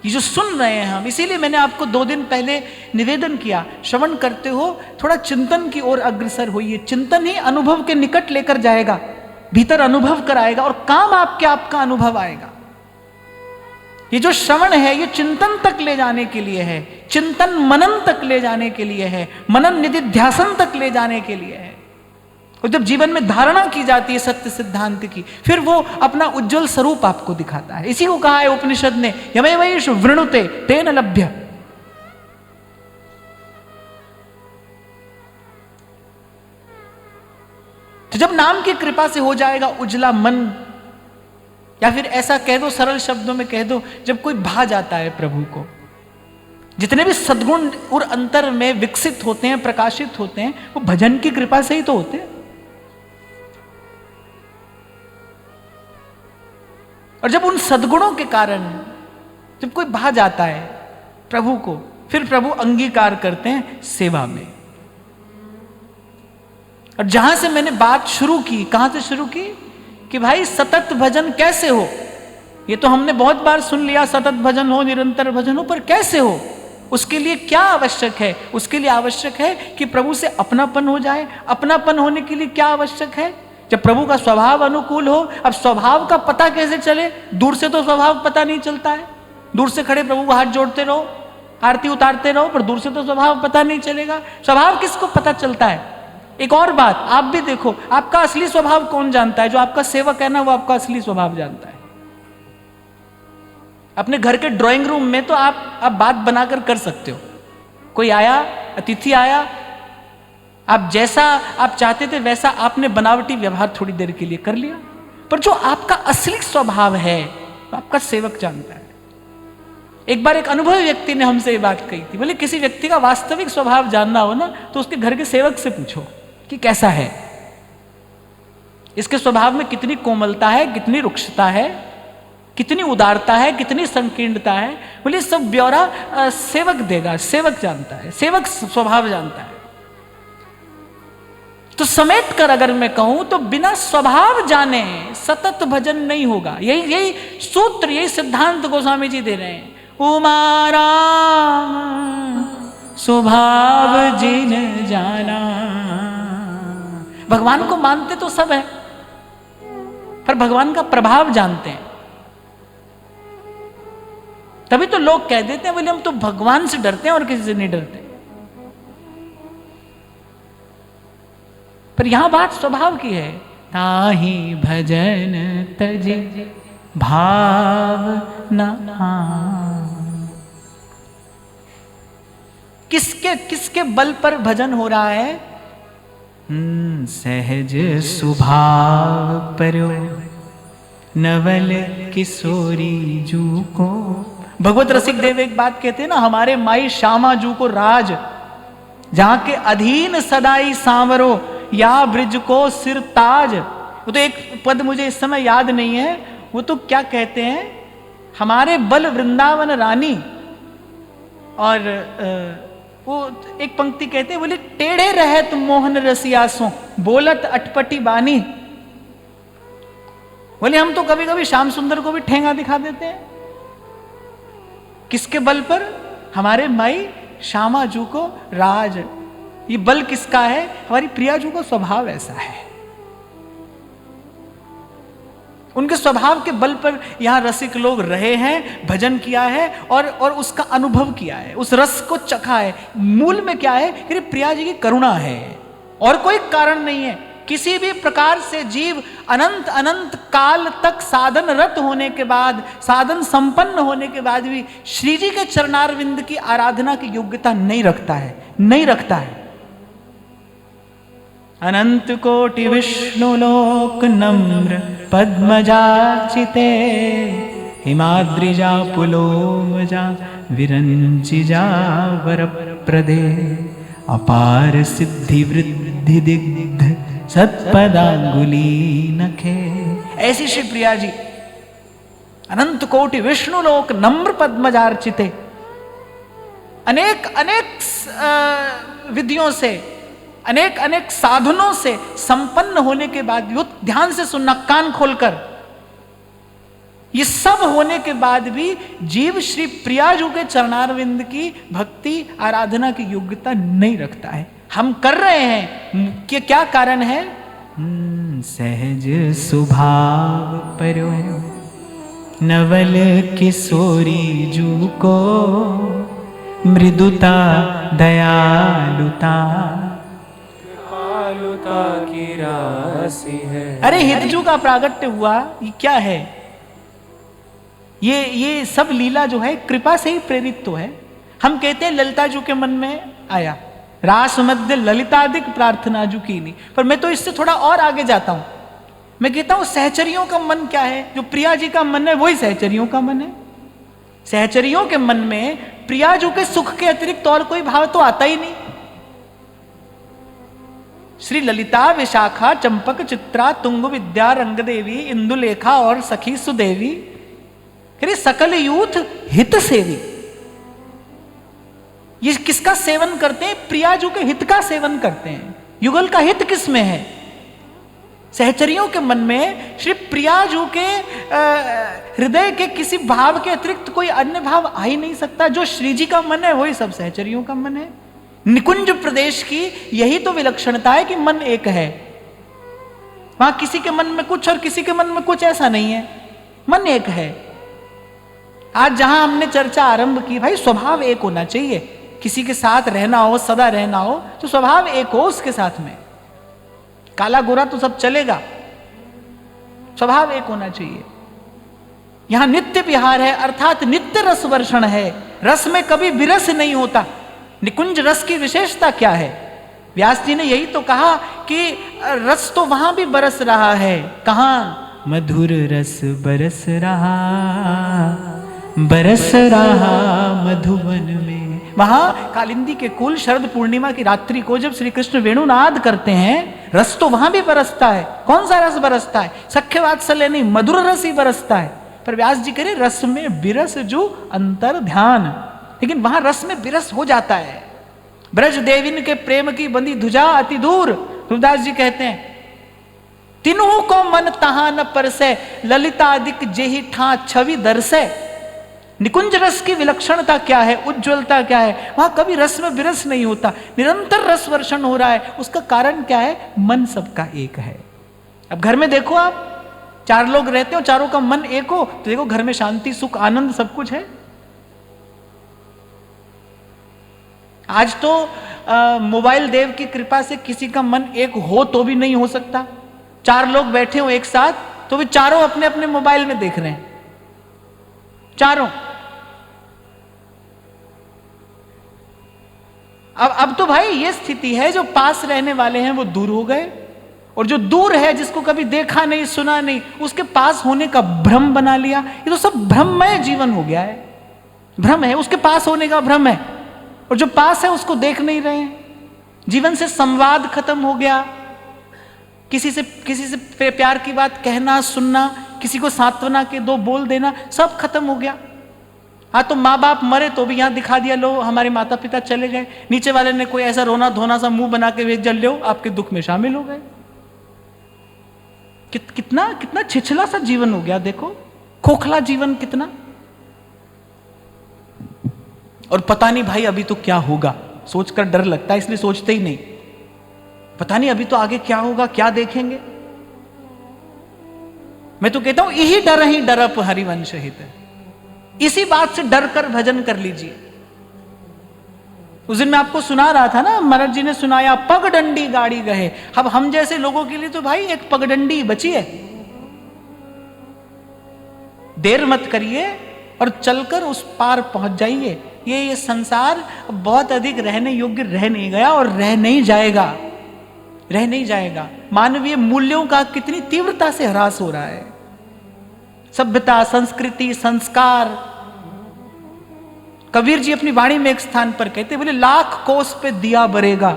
ये जो सुन रहे हैं हम, इसीलिए मैंने आपको 2 दिन पहले निवेदन किया, श्रवण करते हो थोड़ा चिंतन की ओर अग्रसर होइए। चिंतन ही अनुभव के निकट लेकर जाएगा। भीतर अनुभव कराएगा और काम आपका अनुभव आएगा। ये जो श्रवण है ये चिंतन तक ले जाने के लिए है, चिंतन मनन तक ले जाने के लिए है, मनन निधिध्यासन तक ले जाने के लिए है। और जब जीवन में धारणा की जाती है सत्य सिद्धांत की, फिर वो अपना उज्जवल स्वरूप आपको दिखाता है। इसी को कहा है उपनिषद ने, यमेवैष वृणुते तेन लभ्य। तो जब नाम की कृपा से हो जाएगा उजला मन, या फिर ऐसा कह दो, सरल शब्दों में कह दो, जब कोई भा जाता है प्रभु को, जितने भी सद्गुण और अंतर में विकसित होते हैं, प्रकाशित होते हैं, वो भजन की कृपा से ही तो होते हैं। और जब उन सद्गुणों के कारण जब कोई भा जाता है प्रभु को, फिर प्रभु अंगीकार करते हैं सेवा में। और जहां से मैंने बात शुरू की, कहां से शुरू की कि भाई सतत भजन कैसे हो, ये तो हमने बहुत बार सुन लिया, सतत भजन हो, निरंतर भजन हो, पर कैसे हो, उसके लिए क्या आवश्यक है? उसके लिए आवश्यक है कि प्रभु से अपनापन हो जाए। अपनापन होने के लिए क्या आवश्यक है? जब प्रभु का स्वभाव अनुकूल हो। अब स्वभाव का पता कैसे चले? दूर से तो स्वभाव पता नहीं चलता है। दूर से खड़े प्रभु को हाथ जोड़ते रहो, आरती उतारते रहो, पर दूर से तो स्वभाव पता नहीं चलेगा। स्वभाव किसको पता चलता है? एक और बात आप भी देखो, आपका असली स्वभाव कौन जानता है? जो आपका सेवक है ना, वो आपका असली स्वभाव जानता है। अपने घर के ड्राइंग रूम में तो आप बात बनाकर कर सकते हो। कोई आया, अतिथि आया, आप जैसा आप चाहते थे वैसा आपने बनावटी व्यवहार थोड़ी देर के लिए कर लिया, पर जो आपका असली स्वभाव है तो आपका सेवक जानता है। एक बार एक अनुभवी व्यक्ति ने हमसे ये बात कही थी, बोले किसी व्यक्ति का वास्तविक स्वभाव जानना हो ना तो उसके घर के सेवक से पूछो कि कैसा है, इसके स्वभाव में कितनी कोमलता है, कितनी रुक्षता है, कितनी उदारता है, कितनी संकीर्णता है। बोले सब ब्यौरा सेवक देगा, सेवक जानता है, सेवक स्वभाव जानता है। तो समेट कर अगर मैं कहूं तो बिना स्वभाव जाने सतत भजन नहीं होगा। यही सूत्र, यही सिद्धांत गोस्वामी जी दे रहे हैं। उमारा स्वभाव जिन जाना। भगवान को मानते तो सब है, पर भगवान का प्रभाव जानते हैं। तभी तो लोग कह देते हैं बोले हम तो भगवान से डरते हैं और किसी से नहीं डरते। पर यहां बात स्वभाव की है। ताहि भजन तजे भाव न। किसके बल पर भजन हो रहा है? सहज स्वभाव परो नवल किशोरी जू को। भगवत रसिक देव एक बात कहते हैं ना, हमारे माई श्यामा जू को राज, जहां के अधीन सदाई सांवरो या ब्रिज को सिर ताज। वो तो एक पद मुझे इस समय याद नहीं है, वो तो क्या कहते हैं, हमारे बल वृंदावन रानी। और वो एक पंक्ति कहते हैं, बोले टेढ़े रहत मोहन रसियासों बोलत अटपटी बानी। बोले हम तो कभी कभी श्याम सुंदर को भी ठेंगा दिखा देते हैं। किसके बल पर? हमारे माई श्यामा जू को राज। ये बल किसका है? हमारी प्रिया जू का स्वभाव ऐसा है। उनके स्वभाव के बल पर यहां रसिक लोग रहे हैं, भजन किया है और उसका अनुभव किया है, उस रस को चखा है। मूल में क्या है कि प्रिया जी की करुणा है और कोई कारण नहीं है। किसी भी प्रकार से जीव अनंत अनंत काल तक साधन रत होने के बाद, साधन संपन्न होने के बाद भी श्री जी के चरणारविंद की आराधना की योग्यता नहीं रखता है, नहीं रखता है। अनंत कोटि विष्णु लोक नम्र पद्मजाचिते हिमाद्रिजा पुलोमजा विरंचिजा वरप्रदे अपार सिद्धि वृद्धि दिग्ध सत्पदांगुली नखे। ऐसी श्री प्रिया जी अनंत कोटि विष्णु लोक नम्र पद्मजार्चिते, अनेक अनेक विधियों से, अनेक अनेक साधनों से संपन्न होने के बाद, ध्यान से सुनना कान खोलकर, ये सब होने के बाद भी जीव श्री प्रियाजू के चरणारविंद की भक्ति आराधना की योग्यता नहीं रखता है। हम कर रहे हैं कि क्या कारण है? सहज स्वभाव परो नवल किशोरी जू को मृदुता दयालुता कृपालुता की राशि है। अरे हितजू का प्रागट्य हुआ, ये क्या है? ये सब लीला जो है कृपा से ही प्रेरित तो है। हम कहते हैं ललिता जू के मन में आया, रास मध्य ललितादिक प्रार्थना जू की नहीं, पर मैं तो इससे थोड़ा और आगे जाता हूं। मैं कहता हूं सहचरियों का मन क्या है? जो प्रिया जी का मन है वही सहचरियों का मन है। सहचरियों के मन में प्रिया जू के सुख के अतिरिक्त और कोई भाव तो आता ही नहीं। श्री ललिता, विशाखा, चंपक, चित्रा, तुंग, विद्या, रंगदेवी, इंदुलेखा और सखी सुदेवी, सकल यूथ हित सेवी। ये किसका सेवन करते हैं? प्रियाजू के हित का सेवन करते हैं। युगल का हित किस में है? सहचरियों के मन में श्री प्रियाजू के हृदय के किसी भाव के अतिरिक्त कोई अन्य भाव आ ही नहीं सकता। जो श्री जी का मन है वही सब सहचरियों का मन है। निकुंज प्रदेश की यही तो विलक्षणता है कि मन एक है। वहां किसी के मन में कुछ और किसी के मन में कुछ, ऐसा नहीं है, मन एक है। आज जहां हमने चर्चा आरंभ की, भाई स्वभाव एक होना चाहिए। किसी के साथ रहना हो, सदा रहना हो, तो स्वभाव एक हो उसके साथ में। काला गोरा तो सब चलेगा, स्वभाव एक होना चाहिए। यहां नित्य विहार है, अर्थात नित्य रस वर्षण है। रस में कभी विरस नहीं होता। निकुंज रस की विशेषता क्या है? व्यास जी ने यही तो कहा कि रस तो वहां भी बरस रहा है। कहां? मधुर रस बरस रहा, बरस रहा मधुवन में। वहां कालिंदी के कुल शरद पूर्णिमा की रात्रि को जब श्री कृष्ण वेणुनाद करते हैं, रस तो वहां भी बरसता है। कौन सा रस बरसता है? सख्य वात्सल्य नहीं, मधुर रस ही बरसता है। पर व्यास जी कह रहे रस में बिरस जो अंतर ध्यान, लेकिन वहां रस में बिरस हो जाता है। ब्रज देविन के प्रेम की बंदी धुजा अति दूर, तुलसीदास जी कहते हैं, तीनों को मन तहां न परसे, ललितादिक जेहि ठा छवि दर्शे। निकुंज रस की विलक्षणता क्या है, उज्ज्वलता क्या है? वहां कभी रस में विरस नहीं होता, निरंतर रस वर्षण हो रहा है। उसका कारण क्या है? मन सबका एक है। अब घर में देखो, आप 4 लोग रहते हो, चारों का मन एक हो, तो देखो घर में शांति, सुख, आनंद सब कुछ है। आज तो मोबाइल देव की कृपा से किसी का मन एक हो तो भी नहीं हो सकता। 4 लोग बैठे हो एक साथ, तो वे चारों अपने अपने मोबाइल में देख रहे हैं, चारों। अब तो भाई ये स्थिति है, जो पास रहने वाले हैं वो दूर हो गए, और जो दूर है, जिसको कभी देखा नहीं सुना नहीं, उसके पास होने का भ्रम बना लिया। ये तो सब भ्रममय जीवन हो गया है। भ्रम है, उसके पास होने का भ्रम है, और जो पास है उसको देख नहीं रहे हैं। जीवन से संवाद खत्म हो गया। किसी से प्यार की बात कहना सुनना, किसी को सांत्वना के 2 बोल देना, सब खत्म हो गया। हाँ, तो माँ बाप मरे तो भी यहां दिखा दिया, लो हमारे माता पिता चले गए। नीचे वाले ने कोई ऐसा रोना धोना सा मुंह बना के भेज, जल लो आपके दुख में शामिल हो गए। कितना कितना छिछला सा जीवन हो गया, देखो खोखला जीवन कितना। और पता नहीं भाई अभी तो क्या होगा, सोचकर डर लगता है, इसलिए सोचते ही नहीं। पता नहीं अभी तो आगे क्या होगा, क्या देखेंगे। मैं तो कहता हूं यही डर ही डरप हरिवंश हित। इसी बात से डर कर भजन कर लीजिए। उस दिन मैं आपको सुना रहा था ना, महाराज जी ने सुनाया, पगडंडी गाड़ी गए। अब हम जैसे लोगों के लिए तो भाई एक पगडंडी बची है। देर मत करिए और चलकर उस पार पहुंच जाइए। ये संसार बहुत अधिक रहने योग्य रह नहीं गया और रह नहीं जाएगा, रह नहीं जाएगा। मानवीय मूल्यों का कितनी तीव्रता से ह्रास हो रहा है। सभ्यता, संस्कृति, संस्कार। कबीर जी अपनी वाणी में एक स्थान पर कहते, बोले लाख कोस पे दिया बरेगा।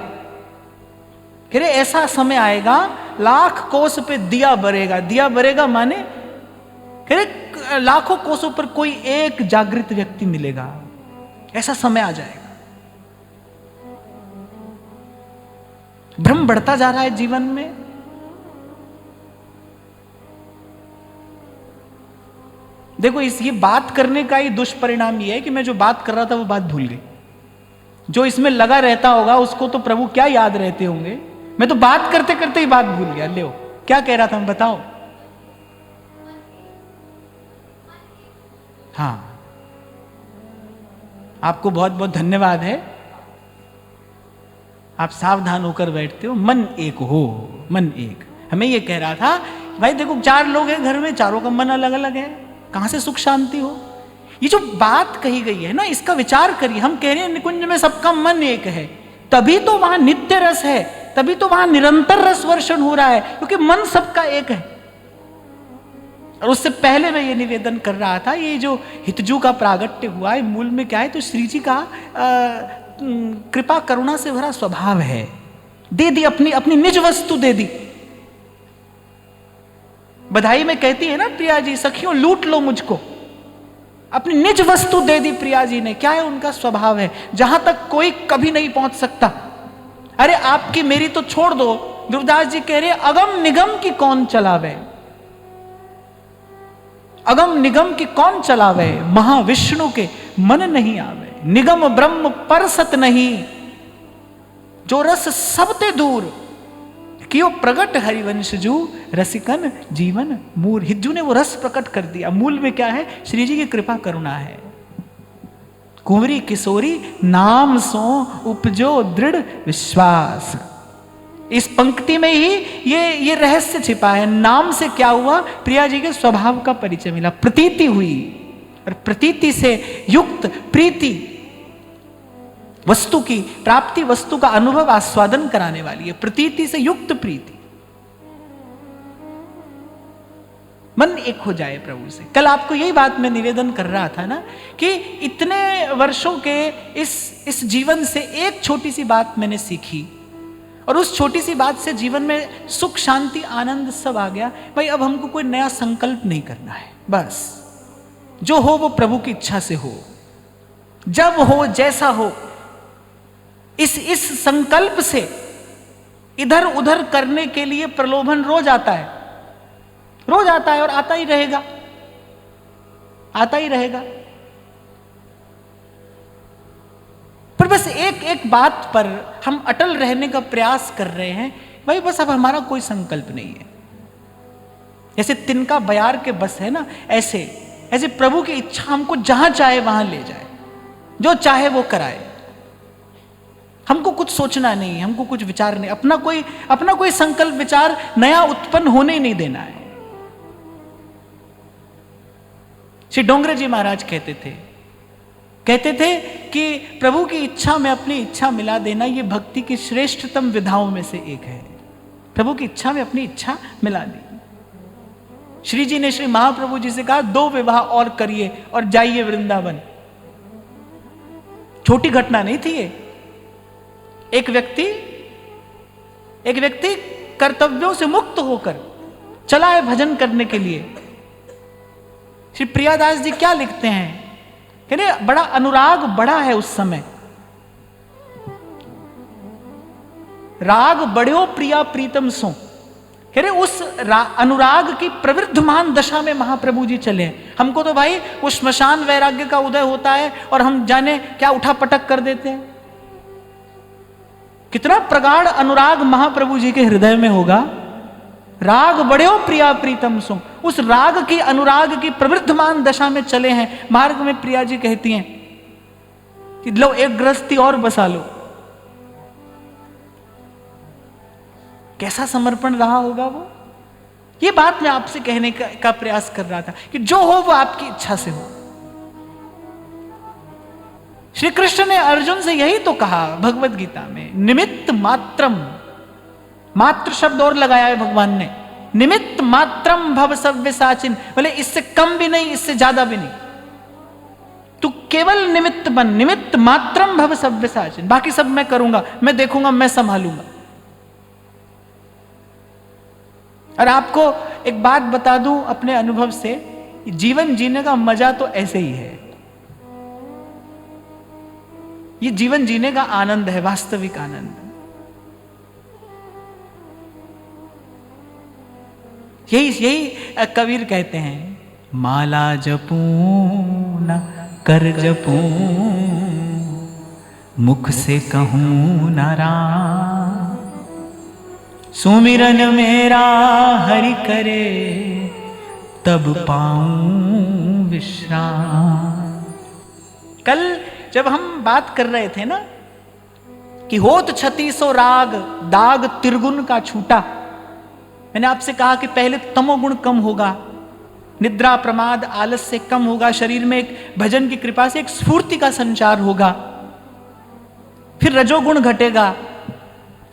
कह रहे ऐसा समय आएगा, लाख कोस पे दिया बरेगा। दिया बरेगा माने कह रहे लाखों कोसों पर कोई एक जागृत व्यक्ति मिलेगा। ऐसा समय आ जाएगा। भ्रम बढ़ता जा रहा है जीवन में। देखो ये बात करने का ही दुष्परिणाम ये है कि मैं जो बात कर रहा था वो बात भूल गई। जो इसमें लगा रहता होगा उसको तो प्रभु क्या याद रहते होंगे, मैं तो बात करते करते ही बात भूल गया। ले क्या कह रहा था, बताओ। हाँ, आपको बहुत बहुत धन्यवाद है, आप सावधान होकर बैठते हो। मन एक हो, मन एक। हमें ये कह रहा था भाई देखो 4 लोग हैं घर में, चारों का मन अलग अलग है, कहां से सुख शांति हो। ये जो बात कही गई है ना, इसका विचार करिए। हम कह रहे हैं निकुंज में सबका मन एक है, तभी तो वहां नित्य रस है, तभी तो वहां निरंतर रस वर्षण हो रहा है, क्योंकि मन सबका एक है। और उससे पहले मैं ये निवेदन कर रहा था, ये जो हितजू का प्रागट्य हुआ है, मूल में क्या है, तो श्री जी का कृपा करुणा से भरा स्वभाव है। दे दी, अपनी अपनी निज वस्तु दे दी। बधाई में कहती है ना प्रिया जी, सखियों लूट लो मुझको, अपनी निज वस्तु दे दी प्रिया जी ने। क्या है उनका स्वभाव है, जहां तक कोई कभी नहीं पहुंच सकता। अरे आपकी मेरी तो छोड़ दो, ध्रुवदास जी कह रहे अगम निगम की कौन चलावे, अगम निगम की कौन चलावे, महाविष्णु के मन नहीं आवे। निगम ब्रह्म परसत नहीं, जो रस सबते दूर, कियो प्रगट हरिवंश जू, रसिकन जीवन मूर। हिज्जू ने वो रस प्रकट कर दिया। मूल में क्या है, श्री जी की कृपा करुणा है। कुंवरी किशोरी नाम सो उपजो दृढ़ विश्वास। इस पंक्ति में ही ये रहस्य छिपा है। नाम से क्या हुआ, प्रिया जी के स्वभाव का परिचय मिला, प्रतीति हुई, और प्रतीति से युक्त प्रीति, वस्तु की प्राप्ति, वस्तु का अनुभव आस्वादन कराने वाली है। प्रतीति से युक्त प्रीति, मन एक हो जाए प्रभु से। कल आपको यही बात मैं निवेदन कर रहा था ना, कि इतने वर्षों के इस जीवन से एक छोटी सी बात मैंने सीखी, और उस छोटी सी बात से जीवन में सुख शांति आनंद सब आ गया। भाई अब हमको कोई नया संकल्प नहीं करना है, बस जो हो वो प्रभु की इच्छा से हो, जब हो जैसा हो। इस संकल्प से इधर उधर करने के लिए प्रलोभन रोज आता है, रोज आता है, और आता ही रहेगा, आता ही रहेगा। पर बस एक एक बात पर हम अटल रहने का प्रयास कर रहे हैं। भाई बस अब हमारा कोई संकल्प नहीं है। जैसे तिनका बयार के बस है ना, ऐसे प्रभु की इच्छा हमको जहां चाहे वहां ले जाए, जो चाहे वो कराए। हमको कुछ सोचना नहीं, हमको कुछ विचार नहीं, अपना कोई संकल्प विचार नया उत्पन्न होने ही नहीं देना है। श्री डोंगरे जी महाराज कहते थे कि प्रभु की इच्छा में अपनी इच्छा मिला देना, ये भक्ति की श्रेष्ठतम विधाओं में से एक है। प्रभु की इच्छा में अपनी इच्छा मिला दी। श्री जी ने श्री महाप्रभु जी से कहा 2 विवाह और करिए और जाइए वृंदावन। छोटी घटना नहीं थी ये। एक व्यक्ति कर्तव्यों से मुक्त होकर चला है भजन करने के लिए। श्री प्रियादास जी क्या लिखते हैं, कहते बड़ा अनुराग बढ़ा है उस समय, राग बढ़्यो प्रिया प्रीतम सो। कह रहे उस अनुराग की प्रवृद्धमान दशा में महाप्रभु जी चले। हमको तो भाई वो श्मशान वैराग्य का उदय होता है और हम जाने क्या उठा पटक कर देते हैं। कितना प्रगाढ़ अनुराग महाप्रभु जी के हृदय में होगा। राग बढ़्यो प्रिया प्रीतम सो, उस राग की अनुराग की प्रवृद्धमान दशा में चले हैं। मार्ग में प्रिया जी कहती हैं कि लो एक गृहस्थी और बसा लो। कैसा समर्पण रहा होगा वो। ये बात मैं आपसे कहने का प्रयास कर रहा था कि जो हो वो आपकी इच्छा से हो। श्री कृष्ण ने अर्जुन से यही तो कहा भगवत गीता में, निमित्त मात्रम, मात्र शब्द और लगाया है भगवान ने, निमित्त मात्रम भव सव्यसाचिन। बोले इससे कम भी नहीं, इससे ज्यादा भी नहीं, तू केवल निमित्त बन, निमित्त मात्रम भव सव्यसाचिन। बाकी सब मैं करूंगा, मैं देखूंगा, मैं संभालूंगा। और आपको एक बात बता दूं अपने अनुभव से, जीवन जीने का मजा तो ऐसे ही है। ये जीवन जीने का आनंद है, वास्तविक आनंद। यही कबीर कहते हैं, माला जपू न कर जपू, मुख से कहूं न राम। सुमिरन मेरा हरि करे, तब पाऊं विश्राम। कल जब हम बात कर रहे थे ना कि होत 3600 राग, दाग त्रिगुण का छूटा, मैंने आपसे कहा कि पहले तमोगुण कम होगा, निद्रा प्रमाद आलस्य कम होगा, शरीर में एक भजन की कृपा से एक स्फूर्ति का संचार होगा, फिर रजोगुण घटेगा,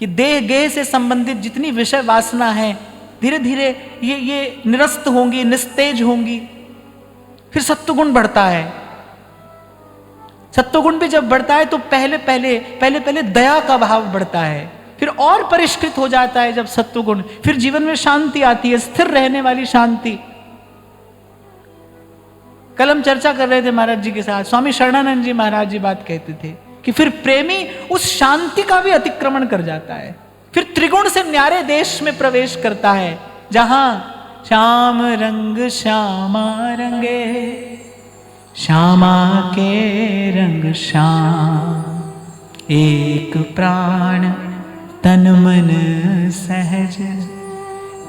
ये देह गेह से संबंधित जितनी विषय वासना है धीरे धीरे ये निरस्त होंगी, निस्तेज होंगी, फिर सत्वगुण बढ़ता है। सत्वगुण भी जब बढ़ता है तो पहले दया का भाव बढ़ता है, फिर और परिष्कृत हो जाता है जब सत्वगुण, फिर जीवन में शांति आती है, स्थिर रहने वाली शांति। कल हम चर्चा कर रहे थे महाराज जी के साथ, स्वामी शरणानंद जी महाराज जी बात कहते थे कि फिर प्रेमी उस शांति का भी अतिक्रमण कर जाता है, फिर त्रिगुण से न्यारे देश में प्रवेश करता है, जहां श्याम रंग श्यामा रंगे, श्यामा के रंग श्याम, एक प्राण तन मन सहज,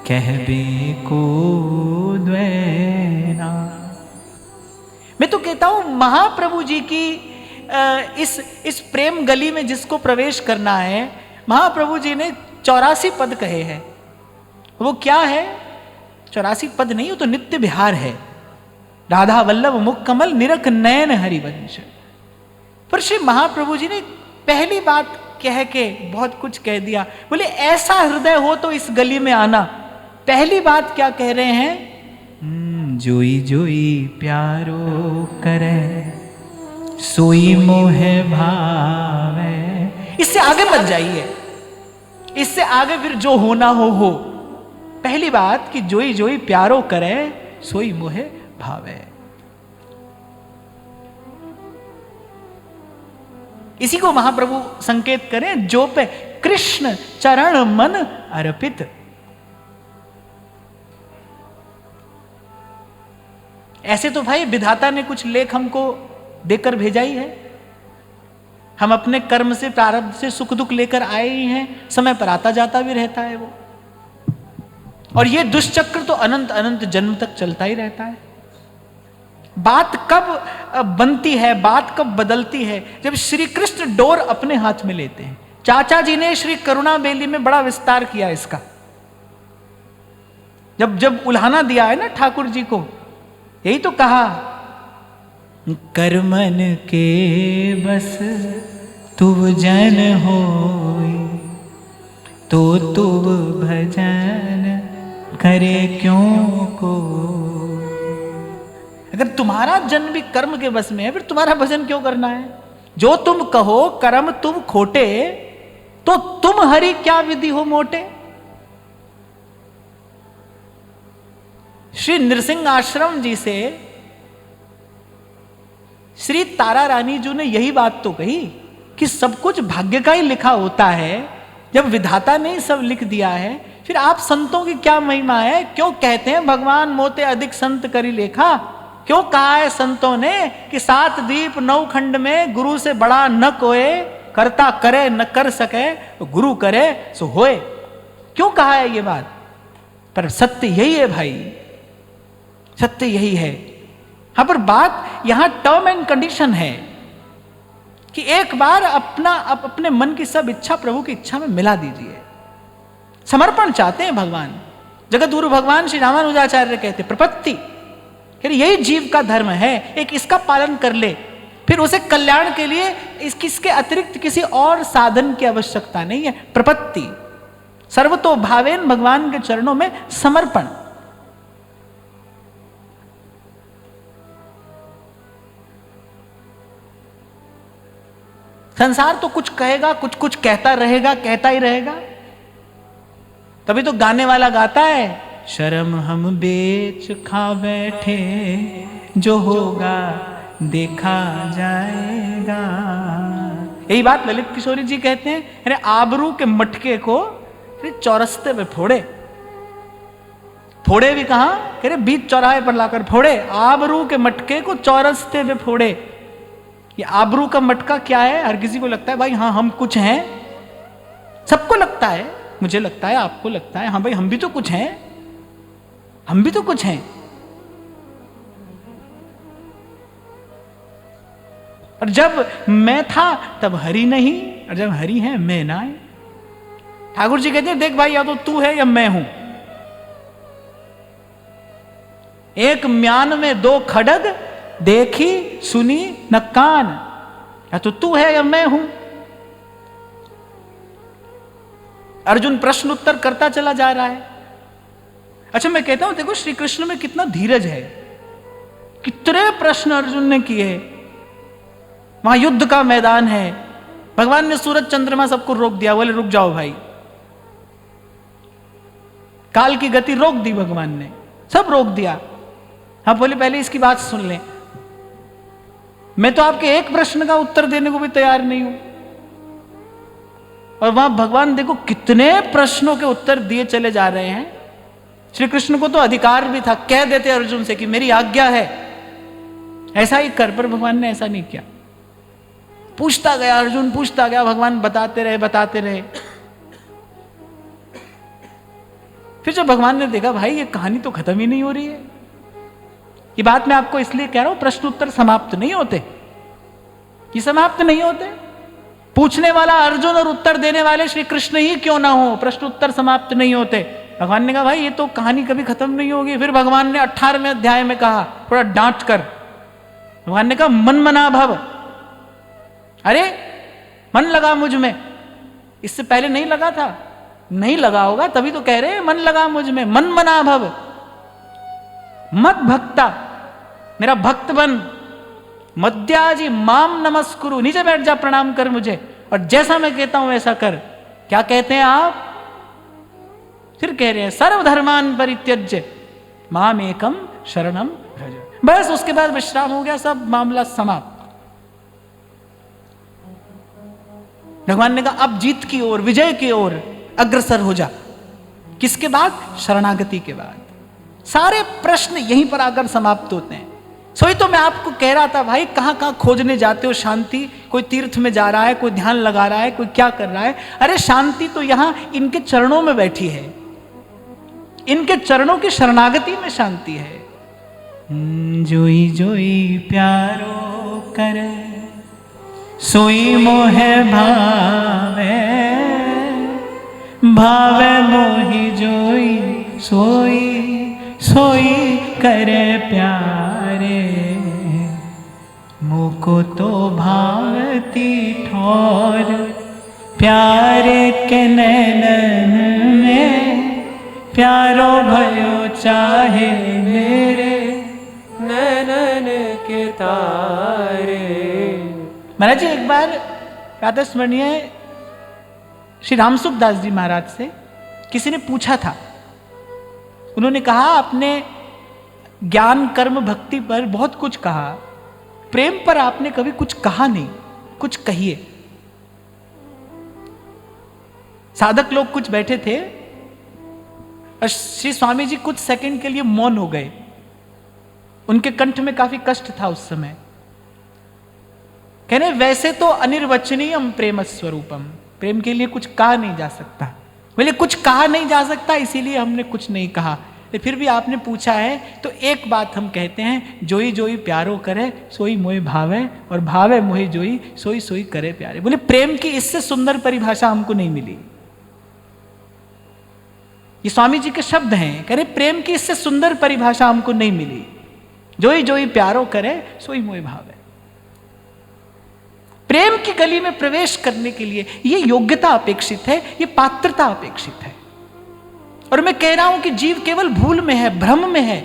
कहबे को द्वैना। मैं तो कहता हूं महाप्रभु जी की इस प्रेम गली में जिसको प्रवेश करना है, महाप्रभु जी ने 84 पद कहे हैं। वो क्या है? 84 पद नहीं, वो तो नित्य विहार है। राधा वल्लभ मुख कमल निरख नयन हरिवंश। पर श्री महाप्रभु जी ने पहली बात कह के बहुत कुछ कह दिया, बोले ऐसा हृदय हो तो इस गली में आना। पहली बात क्या कह रहे हैं? जोई जोई प्यारो करे, सोई मोहे भावे। इससे आगे मत जाइए, इससे आगे फिर जो होना हो। पहली बात कि जोई जोई प्यारो करे, सोई मोहे भावे। इसी को महाप्रभु संकेत करें, जो पे कृष्ण चरण मन अर्पित। ऐसे तो भाई विधाता ने कुछ लेख हमको देकर भेजा ही है, हम अपने कर्म से प्रारब्ध से सुख दुख लेकर आए ही हैं, समय पर आता जाता भी रहता है वो। और ये दुष्चक्र तो अनंत अनंत जन्म तक चलता ही रहता है। बात कब बनती है, बात कब बदलती है? जब श्री कृष्ण डोर अपने हाथ में लेते हैं। चाचा जी ने श्री करुणा बेली में बड़ा विस्तार किया इसका। जब उल्हाना दिया है ना ठाकुर जी को, यही तो कहा, कर्मन के बस तुव जन होई, तो तुव भजन करे क्यों को। अगर तुम्हारा जन्म भी कर्म के बस में है, फिर तुम्हारा भजन क्यों करना है? जो तुम कहो कर्म तुम खोटे, तो तुम हरि क्या विधि हो मोटे। श्री नृसिंह आश्रम जी से श्री तारा रानी जी ने यही बात तो कही कि सब कुछ भाग्य का ही लिखा होता है। जब विधाता ने सब लिख दिया है, फिर आप संतों की क्या महिमा है? क्यों कहते हैं भगवान मोते अधिक संत करी लेखा? क्यों कहा है संतों ने कि 7 द्वीप 9 खंड में गुरु से बड़ा न कोए, करता करे न कर सके तो गुरु करे सो होए। क्यों कहा है ये बात? पर सत्य यही है भाई, सत्य यही है। हाँ, पर बात यहां टर्म एंड कंडीशन है कि एक बार अपने मन की सब इच्छा प्रभु की इच्छा में मिला दीजिए। समर्पण चाहते हैं भगवान। जगत गुरु भगवान श्री रामानुजाचार्य कहते प्रपत्ति, यही जीव का धर्म है, एक इसका पालन कर ले, फिर उसे कल्याण के लिए इसके अतिरिक्त किसी और साधन की आवश्यकता नहीं है। प्रपत्ति, सर्वतो भावेन, भगवान के चरणों में समर्पण। संसार तो कुछ कहेगा, कुछ कुछ कहता रहेगा, कहता ही रहेगा। तभी तो गाने वाला गाता है, शर्म हम बेच खा बैठे, जो होगा देखा जाएगा। यही बात ललित किशोरी जी कहते हैं, अरे आबरू के मटके को चौरस्ते पे फोड़े। फोड़े भी कहां? कह रहे बीच चौराहे पर लाकर फोड़े। आबरू के मटके को चौरस्ते पे फोड़े। ये आबरू का मटका क्या है? हर किसी को लगता है भाई हाँ हम कुछ हैं, सबको लगता है। मुझे लगता है, आपको लगता है, हाँ भाई हम भी तो कुछ हैं, हम भी तो कुछ हैं। और जब मैं था तब हरि नहीं, और जब हरि है मैं ना है। ठाकुर जी कहते हैं देख भाई, या तो तू है या मैं हूं। एक म्यान में दो खड़ग, देखी सुनी न कान, या तो तू है या मैं हूं। अर्जुन प्रश्न उत्तर करता चला जा रहा है। अच्छा मैं कहता हूं देखो श्री कृष्ण में कितना धीरज है, कितने प्रश्न अर्जुन ने किए। वहां युद्ध का मैदान है, भगवान ने सूरज चंद्रमा सबको रोक दिया, बोले रुक जाओ भाई, काल की गति रोक दी भगवान ने, सब रोक दिया। हाँ बोले पहले इसकी बात सुन लें, मैं तो आपके एक प्रश्न का उत्तर देने को भी तैयार नहीं हूं। और वहां भगवान देखो कितने प्रश्नों के उत्तर दिए चले जा रहे हैं। श्री कृष्ण को तो अधिकार भी था, कह देते अर्जुन से कि मेरी आज्ञा है ऐसा ही कर, पर भगवान ने ऐसा नहीं किया। पूछता गया अर्जुन, पूछता गया, भगवान बताते रहे बताते रहे। फिर जब भगवान ने देखा भाई ये कहानी तो खत्म ही नहीं हो रही है, ये बात मैं आपको इसलिए कह रहा हूं प्रश्न उत्तर समाप्त नहीं होते, ये समाप्त नहीं होते। पूछने वाला अर्जुन और उत्तर देने वाले श्री कृष्ण ही क्यों ना हो, प्रश्न उत्तर समाप्त नहीं होते। भगवान ने कहा भाई ये तो कहानी कभी खत्म नहीं होगी। फिर भगवान ने 18वें अध्याय में कहा, थोड़ा डांट कर, भगवान ने कहा मन मना भव। अरे मन लगा मुझ में, इससे पहले नहीं लगा था, नहीं लगा होगा तभी तो कह रहे हैं मन लगा मुझ में। मन मना भव मत भक्ता, मेरा भक्त बन, मद्याजी माम नमस्कुरु, नीचे बैठ जा प्रणाम कर मुझे, और जैसा मैं कहता हूं वैसा कर। क्या कहते हैं आप? फिर कह रहे हैं सर्वधर्मान परित्यज्य माम एकम शरणम भज। बस उसके बाद विश्राम हो गया, सब मामला समाप्त। भगवान ने कहा अब जीत की ओर, विजय की ओर अग्रसर हो जा। किसके बाद? शरणागति के बाद। सारे प्रश्न यहीं पर आकर समाप्त होते हैं। सोई तो मैं आपको कह रहा था भाई कहां कहां खोजने जाते हो शांति, कोई तीर्थ में जा रहा है, कोई ध्यान लगा रहा है, कोई क्या कर रहा है। अरे शांति तो यहां इनके चरणों में बैठी है, इनके चरणों की शरणागति में शांति है। जोई जोई प्यारो करे सोई मोहे भावे, भावे मोहि जोई सोई सोई करे प्यारे। मुको तो भावती ठोर प्यारे के नैनन में, प्यारो भयो चाहे मेरे नैनन के तारे। महाराज जी एक बार प्रातः स्मरणीय श्री रामसुख दास जी महाराज से किसी ने पूछा था, उन्होंने कहा आपने ज्ञान कर्म भक्ति पर बहुत कुछ कहा, प्रेम पर आपने कभी कुछ कहा नहीं, कुछ कहिए। साधक लोग कुछ बैठे थे और श्री स्वामी जी कुछ सेकंड के लिए मौन हो गए। उनके कंठ में काफी कष्ट था उस समय। कहने वैसे तो अनिर्वचनीयम प्रेम स्वरूपम, प्रेम के लिए कुछ कहा नहीं जा सकता। बोले कुछ कहा नहीं जा सकता इसीलिए हमने कुछ नहीं कहा, फिर भी आपने पूछा है तो एक बात हम कहते हैं, जोई जोई प्यारो करे सोई मोहि भावे, और भावे मोहि जोई सोई सोई करे प्यारे। बोले प्रेम की इससे सुंदर परिभाषा हमको नहीं मिली। ये स्वामी जी के शब्द हैं, कह रहे प्रेम की इससे सुंदर परिभाषा हमको नहीं मिली। जोई जोई प्यारो करे सोई मोहि भावे। प्रेम की गली में प्रवेश करने के लिए ये योग्यता अपेक्षित है, ये पात्रता अपेक्षित है। और मैं कह रहा हूं कि जीव केवल भूल में है, भ्रम में है,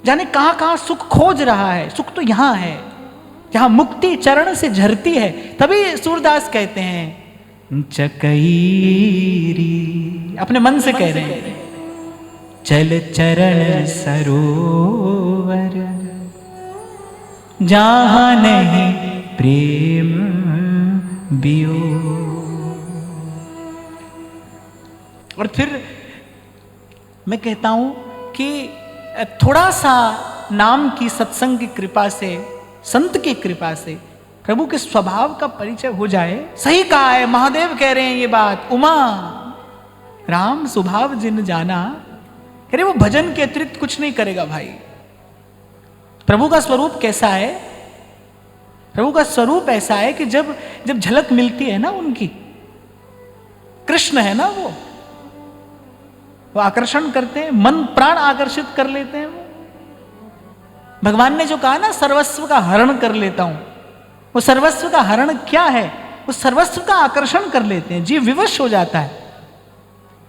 जाने कहां कहां सुख खोज रहा है। सुख तो यहां है जहां मुक्ति चरण से झरती है। तभी सूरदास कहते हैं चकईरी, अपने मन से कह रहे हैं, चल चरण सरोवर जहां नहीं प्रेम बियो। और फिर मैं कहता हूं कि थोड़ा सा नाम की, सत्संग की कृपा से, संत की कृपा से प्रभु के स्वभाव का परिचय हो जाए। सही कहा है महादेव कह रहे हैं ये बात, उमा राम स्वभाव जिन जाना, अरे वो भजन के अतिरिक्त कुछ नहीं करेगा भाई। प्रभु का स्वरूप कैसा है? प्रभु का स्वरूप ऐसा है कि जब जब झलक मिलती है ना उनकी, कृष्ण है ना वो आकर्षण करते हैं, मन प्राण आकर्षित कर लेते हैं। वो भगवान ने जो कहा ना सर्वस्व का हरण कर लेता हूं, वो सर्वस्व का हरण क्या है? वो सर्वस्व का आकर्षण कर लेते हैं, जीव विवश हो जाता है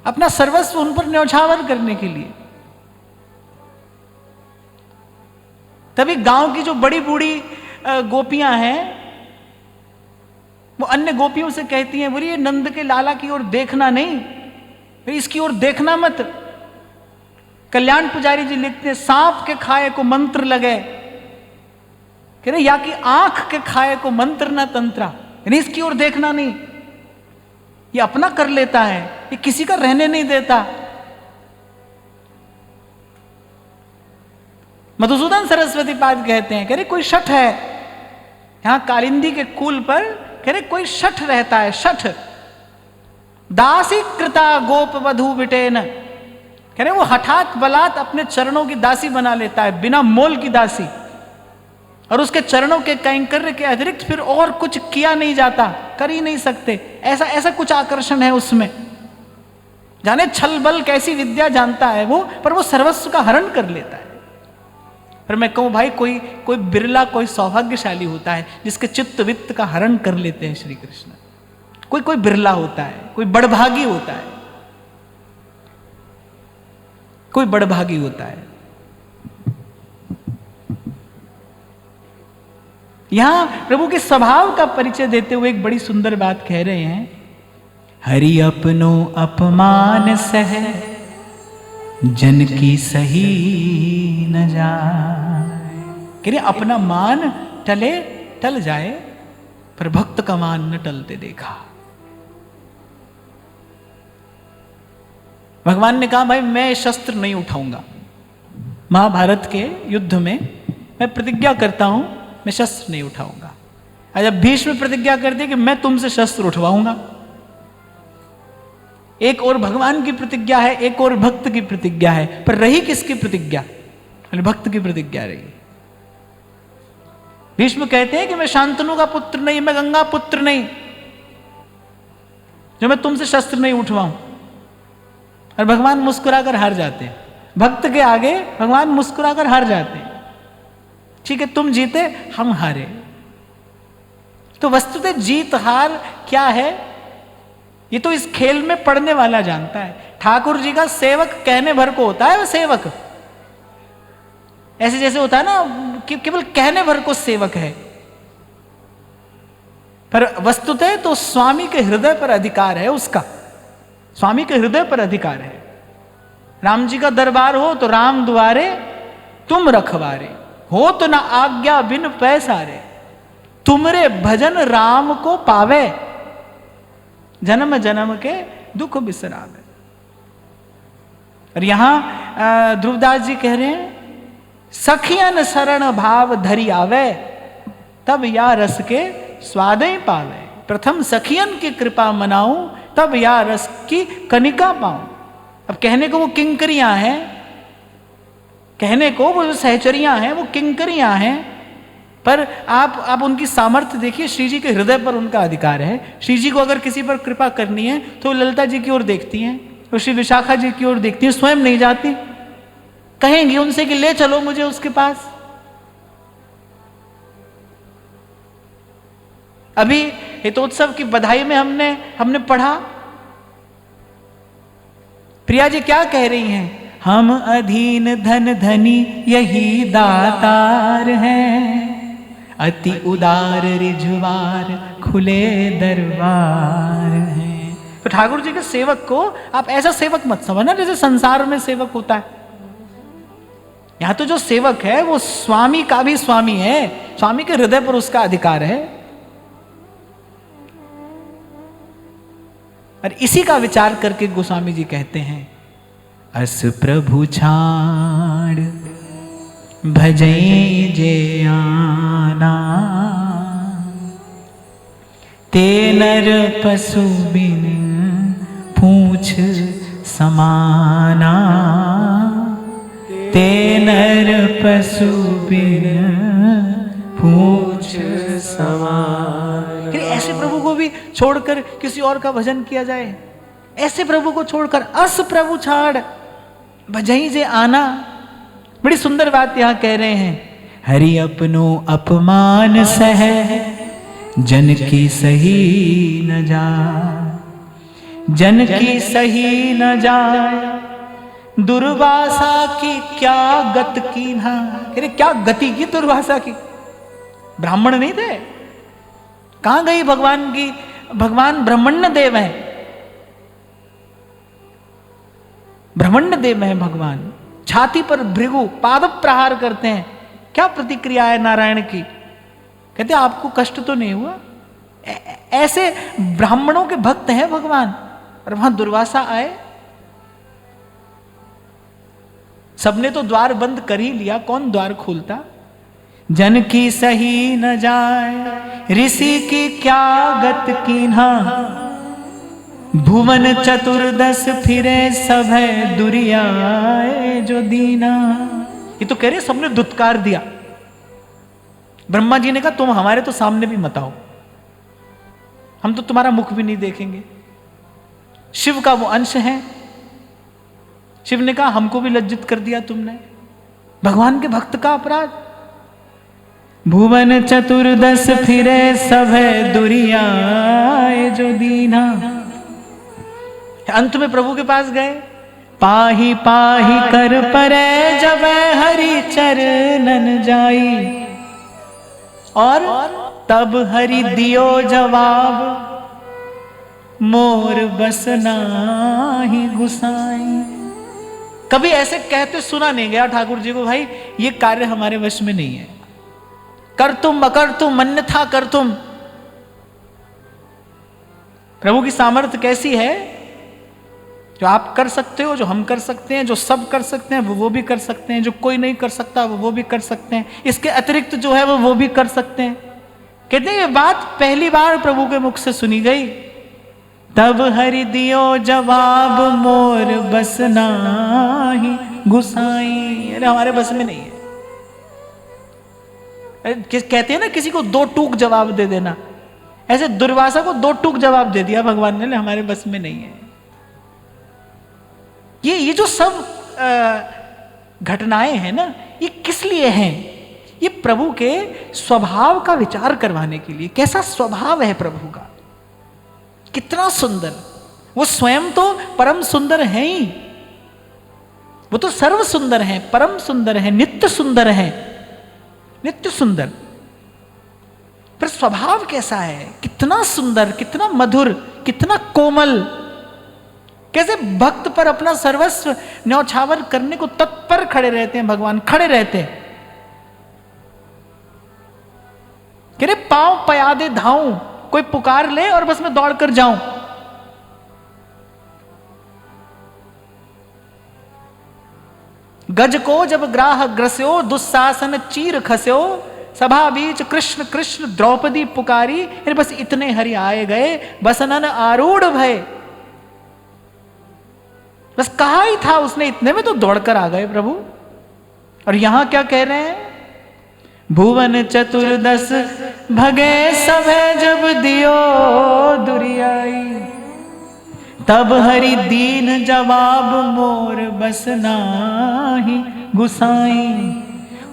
अपना सर्वस्व उन पर न्यौछावर करने के लिए। तभी गांव की जो बड़ी बूढ़ी गोपियां हैं वो अन्य गोपियों से कहती हैं, बोलिए नंद के लाला की ओर देखना नहीं, इसकी ओर देखना मत। कल्याण पुजारी जी लिखते हैं, सांप के खाए को मंत्र लगे, कह रहे या कि आंख के खाए को मंत्र ना तंत्रा, यानी इसकी ओर देखना नहीं, ये अपना कर लेता है, ये किसी का रहने नहीं देता। मधुसूदन सरस्वती पाद कहते हैं, कह रहे कोई शठ है यहां कालिंदी के कुल पर, कह रहे कोई शठ रहता है, शठ दासी कृता गोप वधु विटेन, कह रहे वो हठात बलात् अपने चरणों की दासी बना लेता है, बिना मोल की दासी, और उसके चरणों के कैंकर्य के अतिरिक्त फिर और कुछ किया नहीं जाता, कर ही नहीं सकते। ऐसा ऐसा कुछ आकर्षण है उसमें, जाने छल बल कैसी विद्या जानता है वो, पर वो सर्वस्व का हरण कर लेता है। पर मैं कहूं भाई कोई बिरला, कोई सौभाग्यशाली होता है जिसके चित्त वित्त का हरण कर लेते हैं श्री कृष्ण। कोई बिरला होता है, कोई बड़भागी होता है, कोई बड़भागी होता है। यहां प्रभु के स्वभाव का परिचय देते हुए एक बड़ी सुंदर बात कह रहे हैं, हरि अपनो अपमान सह जन की सही न जाए। कह रहे अपना मान टले टल जाए, पर भक्त का मान न टलते देखा। भगवान ने कहा भाई मैं शस्त्र नहीं उठाऊंगा, महाभारत के युद्ध में मैं प्रतिज्ञा करता हूं मैं शस्त्र नहीं उठाऊंगा। जब भीष्म प्रतिज्ञा करते कि मैं तुमसे शस्त्र उठवाऊंगा, एक और भगवान की प्रतिज्ञा है, एक और भक्त की प्रतिज्ञा है, पर रही किसकी प्रतिज्ञा? भक्त की प्रतिज्ञा रही। भीष्म कहते हैं कि मैं शांतनु का पुत्र नहीं, मैं गंगा पुत्र नहीं, जो मैं तुमसे शस्त्र नहीं उठवाऊं। और भगवान मुस्कुराकर हार जाते हैं, भक्त के आगे भगवान मुस्कुराकर हार जाते हैं। ठीक है तुम जीते हम हारे। तो वस्तुतः जीत हार क्या है ये तो इस खेल में पढ़ने वाला जानता है। ठाकुर जी का सेवक कहने भर को होता है, वो सेवक ऐसे जैसे होता है ना कि केवल कहने भर को सेवक है, पर वस्तुतः तो स्वामी के हृदय पर अधिकार है उसका, स्वामी के हृदय पर अधिकार है। राम जी का दरबार हो तो राम द्वारे तुम रखवारे, हो तो ना आज्ञा बिन पैसारे, तुमरे भजन राम को पावे, जन्म जन्म के दुख बिसरावे। और यहां ध्रुवदास जी कह रहे हैं, सखियन शरण भाव धरी आवे, तब या रस के स्वाद ही पावे। प्रथम सखियन की कृपा मनाऊं, तब या रस की कनिका पाऊं। अब कहने को वो किंकरियां हैं, कहने को वो जो सहचरियां हैं वो किंकरियां हैं, पर आप उनकी सामर्थ्य देखिए। श्री जी के हृदय पर उनका अधिकार है। श्री जी को अगर किसी पर कृपा करनी है तो ललिता जी की ओर देखती हैं, तो श्री विशाखा जी की ओर देखती हैं, स्वयं नहीं जाती, कहेंगी उनसे कि ले चलो मुझे उसके पास। अभी हितोत्सव की बधाई में हमने पढ़ा, प्रिया जी क्या कह रही हैं, हम अधीन धन धनी यही दातार हैं, अति उदार रिझवार खुले दरबार हैं। तो ठाकुर जी के सेवक को आप ऐसा सेवक मत समझना जैसे संसार में सेवक होता है। यहां तो जो सेवक है वो स्वामी का भी स्वामी है, स्वामी के हृदय पर उसका अधिकार है। और इसी का विचार करके गोस्वामी जी कहते हैं, अस प्रभु छाड़ भजई जे आना, ते नर पशु बिन पूछ समाना, ते नर पशु बिन पूछ समान। फिर ऐसे प्रभु को भी छोड़कर किसी और का भजन किया जाए, ऐसे प्रभु को छोड़कर अस प्रभु छाड़ भजई जे आना। बड़ी सुंदर बात यहां कह रहे हैं, हरि अपनो अपमान सह जन की सही न जा, जन की सही न जाए, दुर्वासा की क्या गत की ना। अरे क्या गति की दुर्वासा की, ब्राह्मण नहीं थे, कहां गई भगवान की, भगवान ब्रह्मण्य देव है, ब्रह्मण्य देव है भगवान। छाती पर भृगु पाद प्रहार करते हैं, क्या प्रतिक्रिया है नारायण की, कहते आपको कष्ट तो नहीं हुआ। ऐसे ब्राह्मणों के भक्त हैं भगवान, और वहां दुर्वासा आए, सबने तो द्वार बंद कर ही लिया, कौन द्वार खोलता। जन की सही न जाए, ऋषि की क्या गत कीन्हा, भुवन चतुर्दश फिरे सभय दुरियाए जो दीना। ये तो कह रहे सबने दुत्कार दिया। ब्रह्मा जी ने कहा तुम हमारे तो सामने भी मत आओ, हम तो तुम्हारा मुख भी नहीं देखेंगे। शिव का वो अंश है, शिव ने कहा हमको भी लज्जित कर दिया तुमने, भगवान के भक्त का अपराध। भुवन चतुर्दश फिरे सभय दुरियाए जो दीना। अंत में प्रभु के पास गए, पाही पाही कर परे जब हरि चरणन जाई, और तब हरि दियो जवाब, मोर बस नाही गुसाई। कभी ऐसे कहते सुना नहीं गया ठाकुर जी को, भाई ये कार्य हमारे वश में नहीं है, कर तुम अकर तुम अन्यथा कर तुम। प्रभु की सामर्थ्य कैसी है, जो आप कर सकते हो, जो हम कर सकते हैं, जो सब कर सकते हैं वो भी कर सकते हैं, जो कोई नहीं कर सकता वो भी कर सकते हैं, इसके अतिरिक्त जो है वो भी कर सकते हैं। कहते हैं ये बात पहली बार प्रभु के मुख से सुनी गई। तब हरि दियो जवाब, मोर बस नाही गुसाई। अरे हमारे बस में नहीं है। कहते हैं ना किसी को दो टूक जवाब दे देना, ऐसे दुर्वासा को दो टूक जवाब दे दिया भगवान ने, हमारे बस में नहीं है। ये जो सब घटनाएं हैं ना, ये किस लिए हैं? ये प्रभु के स्वभाव का विचार करवाने के लिए। कैसा स्वभाव है प्रभु का, कितना सुंदर। वो स्वयं तो परम सुंदर है ही, वो तो सर्व सुंदर है, परम सुंदर है, नित्य सुंदर है, नित्य सुंदर। पर स्वभाव कैसा है, कितना सुंदर, कितना मधुर, कितना कोमल। कैसे भक्त पर अपना सर्वस्व न्यौछावर करने को तत्पर खड़े रहते हैं भगवान, खड़े रहते हैं। कह रहे पांव पयादे धाऊं, कोई पुकार ले और बस मैं दौड़ कर जाऊं। गज को जब ग्राह ग्रस्यो, दुस्साहसन चीर खस्यो, सभा बीच कृष्ण कृष्ण द्रौपदी पुकारी। बस इतने हरि आए गए, बसनन आरूढ़ भय। बस कहा ही था उसने, इतने में तो दौड़कर आ गए प्रभु। और यहां क्या कह रहे हैं, भुवन चतुर्दश भगे सभे जब दियो दुरियाई, तब हरि दीन जवाब, मोर बस नाही गुसाई।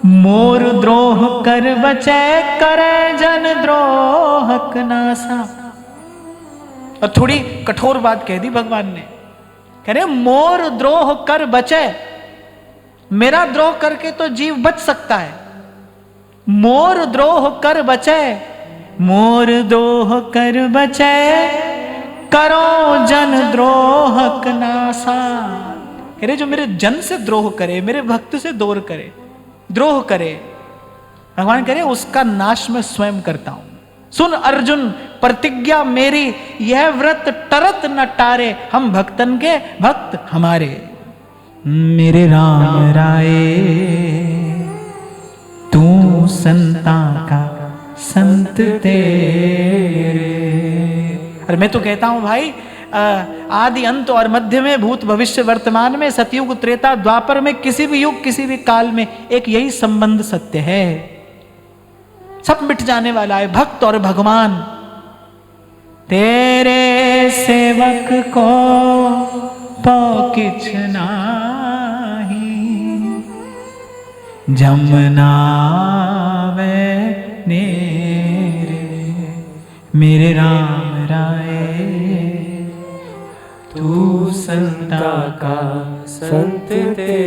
मोर द्रोह कर बचे, करे जन द्रोहक नासा। और थोड़ी कठोर बात कह दी भगवान ने, कह रहे मोर द्रोह कर बचे। मेरा द्रोह करके तो जीव बच सकता है, मोर द्रोह कर बचे, मोर द्रोह कर बचे, करो जन द्रोहक नासा। अरे जो मेरे जन से द्रोह करे, मेरे भक्त से दूर करे, द्रोह करे, भगवान कह रहे उसका नाश मैं स्वयं करता हूं। सुन अर्जुन प्रतिज्ञा मेरी, यह व्रत टरत न टारे, हम भक्तन के भक्त हमारे। मेरे राम राये, तू संता का संत तेरे। अरे मैं तो कहता हूं भाई, आदि अंत और मध्य में, भूत भविष्य वर्तमान में, सतयुग त्रेता द्वापर में, किसी भी युग किसी भी काल में एक यही संबंध सत्य है। सब मिट जाने वाला है, भक्त और भगवान। तेरे सेवक को पौ किछ नाही, जमुना वे नेरे, मेरे राम राय तू संता का संत तेरे।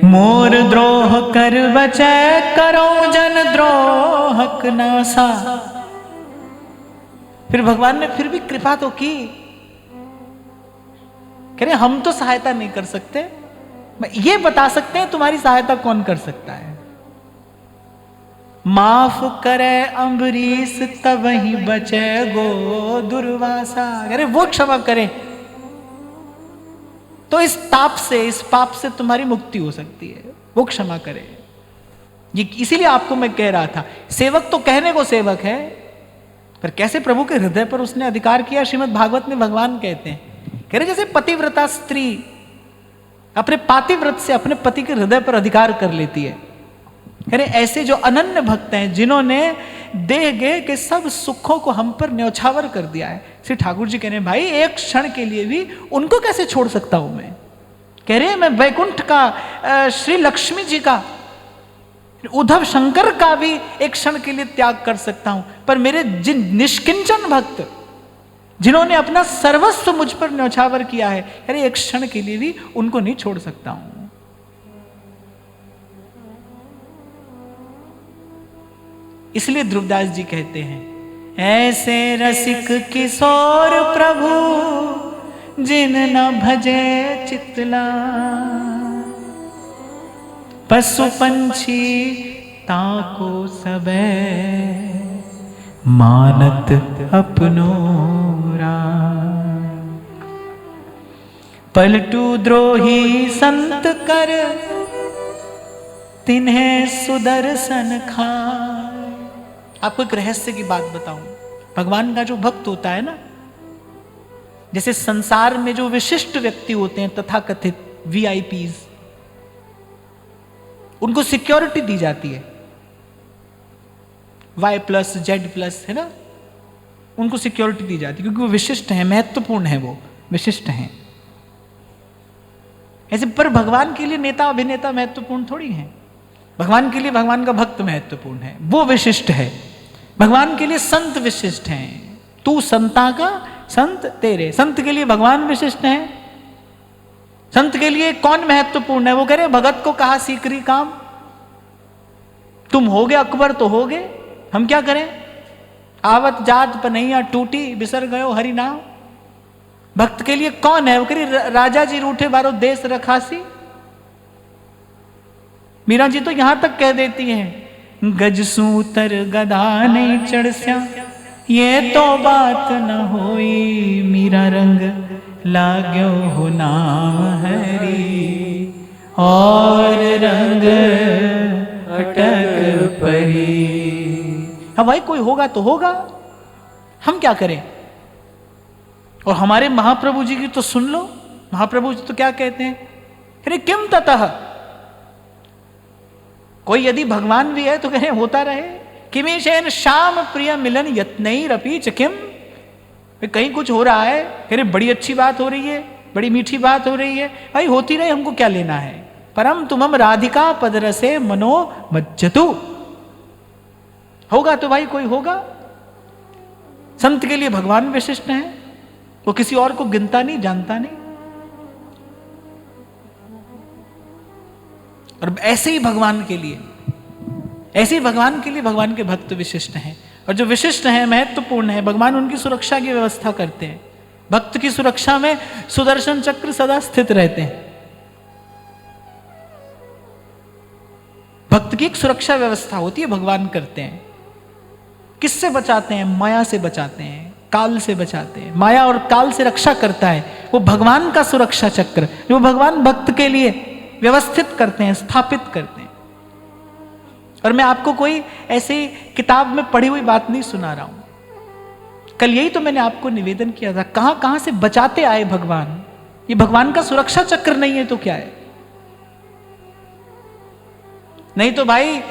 मोर द्रोह कर बचै, करो जन द्रोहक नासा। फिर भगवान ने फिर भी कृपा तो की, कह रहे हम तो सहायता नहीं कर सकते, ये बता सकते हैं तुम्हारी सहायता कौन कर सकता है। माफ करे अम्बरीश तब ही बचे गो दुर्वासा। अरे वो क्षमा करे तो इस ताप से, इस पाप से तुम्हारी मुक्ति हो सकती है, वो क्षमा करे। ये इसीलिए आपको मैं कह रहा था, सेवक तो कहने को सेवक है, पर कैसे प्रभु के हृदय पर उसने अधिकार किया। श्रीमद् भागवत में भगवान कहते हैं, कह रहे जैसे पतिव्रता स्त्री अपने पातिव्रत से अपने पति के हृदय पर अधिकार कर लेती है, कह रहे ऐसे जो अनन्य भक्त हैं, जिन्होंने देह गे के सब सुखों को हम पर न्यौछावर कर दिया है। श्री ठाकुर जी कह रहे हैं भाई एक क्षण के लिए भी उनको कैसे छोड़ सकता हूं मैं। कह रहे हैं मैं वैकुंठ का, श्री लक्ष्मी जी का, उद्धव शंकर का भी एक क्षण के लिए त्याग कर सकता हूं, पर मेरे जिन निष्किंचन भक्त, जिन्होंने अपना सर्वस्व मुझ पर न्यौछावर किया है, अरे एक क्षण के लिए भी उनको नहीं छोड़ सकता हूं। इसलिए ध्रुवदास जी कहते हैं, ऐसे रसिक किशोर प्रभु जिन न भजे चितला, पशु पंछी ताको सबे मानत अपनो राम। पलटू द्रोही संत कर तिन्हें सुदर्शन खाए। आपको एक रहस्य की बात बताऊं, भगवान का जो भक्त होता है ना, जैसे संसार में जो विशिष्ट व्यक्ति होते हैं तथाकथित वीआईपीज, उनको सिक्योरिटी दी जाती है, Y+Z+ है ना, उनको सिक्योरिटी दी जाती है क्योंकि वो विशिष्ट हैं, महत्वपूर्ण है, वो विशिष्ट हैं। ऐसे पर भगवान के लिए नेता अभिनेता महत्वपूर्ण थोड़ी हैं। भगवान के लिए भगवान का भक्त महत्वपूर्ण है, वो विशिष्ट है। भगवान के लिए संत विशिष्ट हैं, तू संता का संत तेरे। संत के लिए भगवान विशिष्ट हैं। संत के लिए कौन महत्वपूर्ण है? वो कह रहे भगत को कहा सीकरी काम, तुम होगे अकबर तो होगे, हम क्या करें। आवत जात पनैया टूटी, बिसर गयो हरि नाम। भक्त के लिए कौन है? वो कह रही राजा जी रूठे बारो देश रखासी। मीरा जी तो यहां तक कह देती हैं, गज सूतर गदा नहीं चढ़स्या, ये तो बात न होई। मीरा रंग लाग्यो हो नाम हरी, और रंग अटक परी। हाँ भाई कोई होगा तो होगा, हम क्या करें। और हमारे महाप्रभु जी की तो सुन लो, महाप्रभु जी तो क्या कहते हैं, अरे किम ततः, कोई यदि भगवान भी है तो कहें होता रहे। किमीशेन श्याम प्रिय मिलन यत्नैरपि चकिम, कहीं कुछ हो रहा है, कह रहे बड़ी अच्छी बात हो रही है, बड़ी मीठी बात हो रही है, भाई होती रहे, हमको क्या लेना है। परम तुमम राधिका पदरसे मनो मज्जतु, होगा तो भाई कोई होगा। संत के लिए भगवान विशिष्ट है, वो किसी और को गिनता नहीं, जानता नहीं। और ऐसे ही भगवान के लिए, ऐसे ही भगवान के लिए भगवान के भक्त विशिष्ट हैं। और जो विशिष्ट हैं, महत्वपूर्ण है, भगवान उनकी सुरक्षा की व्यवस्था करते हैं। भक्त की सुरक्षा में सुदर्शन चक्र सदा स्थित रहते हैं। भक्त की एक सुरक्षा व्यवस्था होती है, भगवान करते हैं। किससे बचाते हैं? माया से बचाते हैं, काल से बचाते हैं। माया और काल से रक्षा करता है वो भगवान का सुरक्षा चक्र, जो भगवान भक्त के लिए व्यवस्थित करते हैं, स्थापित करते हैं। और मैं आपको कोई ऐसी किताब में पढ़ी हुई बात नहीं सुना रहा हूं, कल यही तो मैंने आपको निवेदन किया था, कहां कहां से बचाते आए भगवान। ये भगवान का सुरक्षा चक्र नहीं है तो क्या है? नहीं तो भाई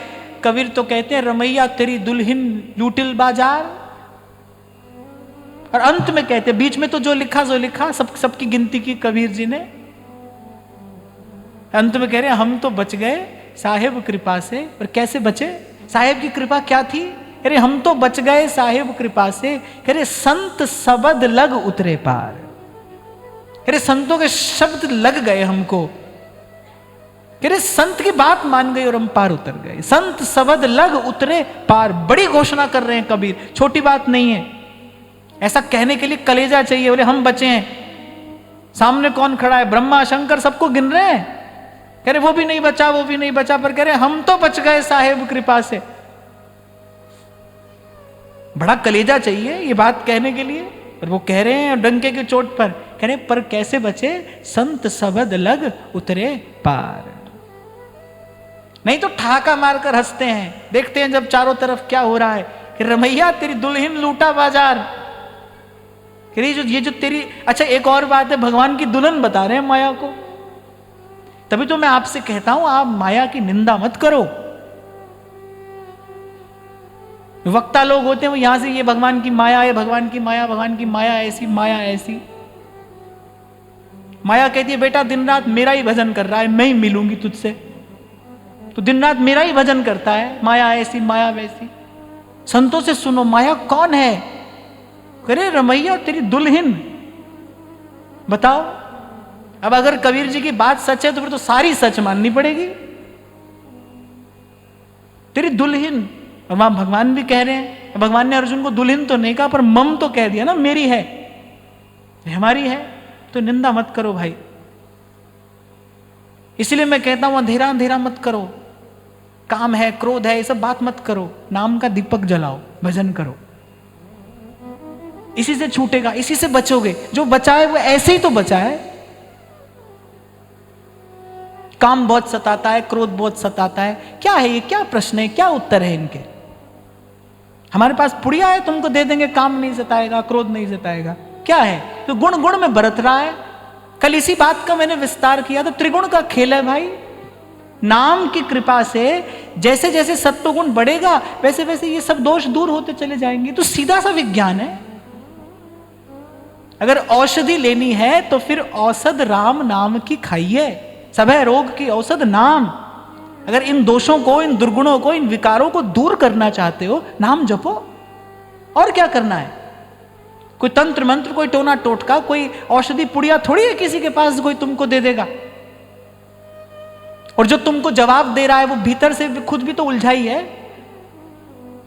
कबीर तो कहते हैं रमैया तेरी दुल्हन लूटिल बाजार, और अंत में कहते हैं, बीच में तो जो लिखा सबकी गिनती की कबीर जी ने, अंत में कह रहे हैं हम तो बच गए साहेब कृपा से। और कैसे बचे? साहेब की कृपा क्या थी? अरे हम तो बच गए साहेब कृपा से, कह रहे संत शब्द लग उतरे पार। अरे संतों के शब्द लग गए हमको, कह रहे संत की बात मान गई और हम पार उतर गए। संत शब्द लग उतरे पार, बड़ी घोषणा कर रहे हैं कबीर, छोटी बात नहीं है। ऐसा कहने के लिए कलेजा चाहिए, बोले हम बचे हैं। सामने कौन खड़ा है? ब्रह्मा शंकर सबको गिन रहे हैं, कह रहे वो भी नहीं बचा, वो भी नहीं बचा, पर कह रहे हम तो बच गए साहेब कृपा से। बड़ा कलेजा चाहिए ये बात कहने के लिए, और वो कह रहे हैं डंके की चोट पर, कह रहे पर कैसे बचे? संत शब्द लग उतरे पार। नहीं तो ठहाका मारकर हंसते हैं। देखते हैं जब चारों तरफ क्या हो रहा है कि रमैया तेरी दुल्हन लूटा बाजार। ये जो तेरी, अच्छा एक और बात है, भगवान की दुल्हन बता रहे हैं माया को। तभी तो मैं आपसे कहता हूं आप माया की निंदा मत करो। वक्ता लोग होते हैं वो यहां से ये भगवान की माया है, भगवान की माया, भगवान की माया ऐसी, माया ऐसी। माया कहती है बेटा दिन रात मेरा ही भजन कर रहा है, मैं ही मिलूंगी तुझसे, तो दिन रात मेरा ही भजन करता है, माया ऐसी माया वैसी। संतों से सुनो माया कौन है? करे रमैया तेरी दुल्हन। बताओ, अब अगर कबीर जी की बात सच है तो फिर तो सारी सच माननी पड़ेगी। तेरी दुल्हन, और वहां भगवान भी कह रहे हैं, भगवान ने अर्जुन को दुल्हन तो नहीं कहा पर मम तो कह दिया ना, मेरी है, हमारी है, तो निंदा मत करो भाई। इसलिए मैं कहता हूं अंधेरा अंधेरा मत करो, काम है क्रोध है ये सब बात मत करो, नाम का दीपक जलाओ, भजन करो, इसी से छूटेगा, इसी से बचोगे। जो बचा है वो ऐसे ही तो बचा है। काम बहुत सताता है, क्रोध बहुत सताता है, क्या है ये, क्या प्रश्न है, क्या उत्तर है इनके? हमारे पास पुड़िया है, तुमको दे देंगे, काम नहीं सताएगा, क्रोध नहीं सताएगा, क्या है? तो गुण गुण में बरत रहा है। कल इसी बात का मैंने विस्तार किया था, त्रिगुण का खेल है भाई। नाम की कृपा से जैसे जैसे सत्वगुण बढ़ेगा वैसे वैसे ये सब दोष दूर होते चले जाएंगे। तो सीधा सा विज्ञान है। अगर औषधि लेनी है तो फिर औषध राम नाम की खाइए, सभय रोग की औषध नाम। अगर इन दोषों को, इन दुर्गुणों को, इन विकारों को दूर करना चाहते हो, नाम जपो। और क्या करना है? कोई तंत्र मंत्र, कोई टोना टोटका, कोई औषधि पुड़िया थोड़ी है किसी के पास कोई तुमको दे देगा। और जो तुमको जवाब दे रहा है वो भीतर से खुद भी तो उलझा ही है,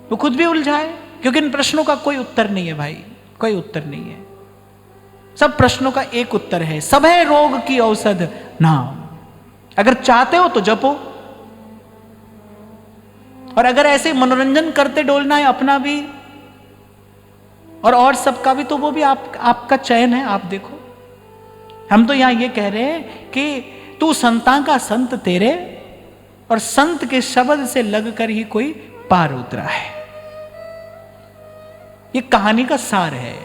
वो खुद भी उलझा है। क्योंकि इन प्रश्नों का कोई उत्तर नहीं है भाई, कोई उत्तर नहीं है। सब प्रश्नों का एक उत्तर है, सभय रोग की औषध नाम। अगर चाहते हो तो जपो, और अगर ऐसे मनोरंजन करते डोलना है अपना भी और सबका भी, तो वो भी आपका चयन है, आप देखो। हम तो यहां ये कह रहे हैं कि तू संता का संत तेरे, और संत के शब्द से लगकर ही कोई पार उतरा है। ये कहानी का सार है।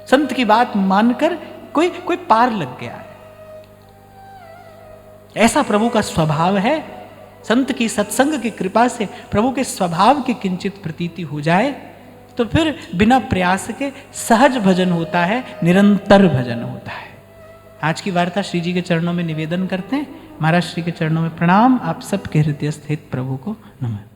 संत की बात मानकर कोई पार लग गया है, ऐसा प्रभु का स्वभाव है। संत की सत्संग की कृपा से प्रभु के स्वभाव की किंचित प्रतीति हो जाए तो फिर बिना प्रयास के सहज भजन होता है, निरंतर भजन होता है। आज की वार्ता श्री जी के चरणों में निवेदन करते हैं। महाराज श्री के चरणों में प्रणाम। आप सबके हृदय स्थित प्रभु को नमः।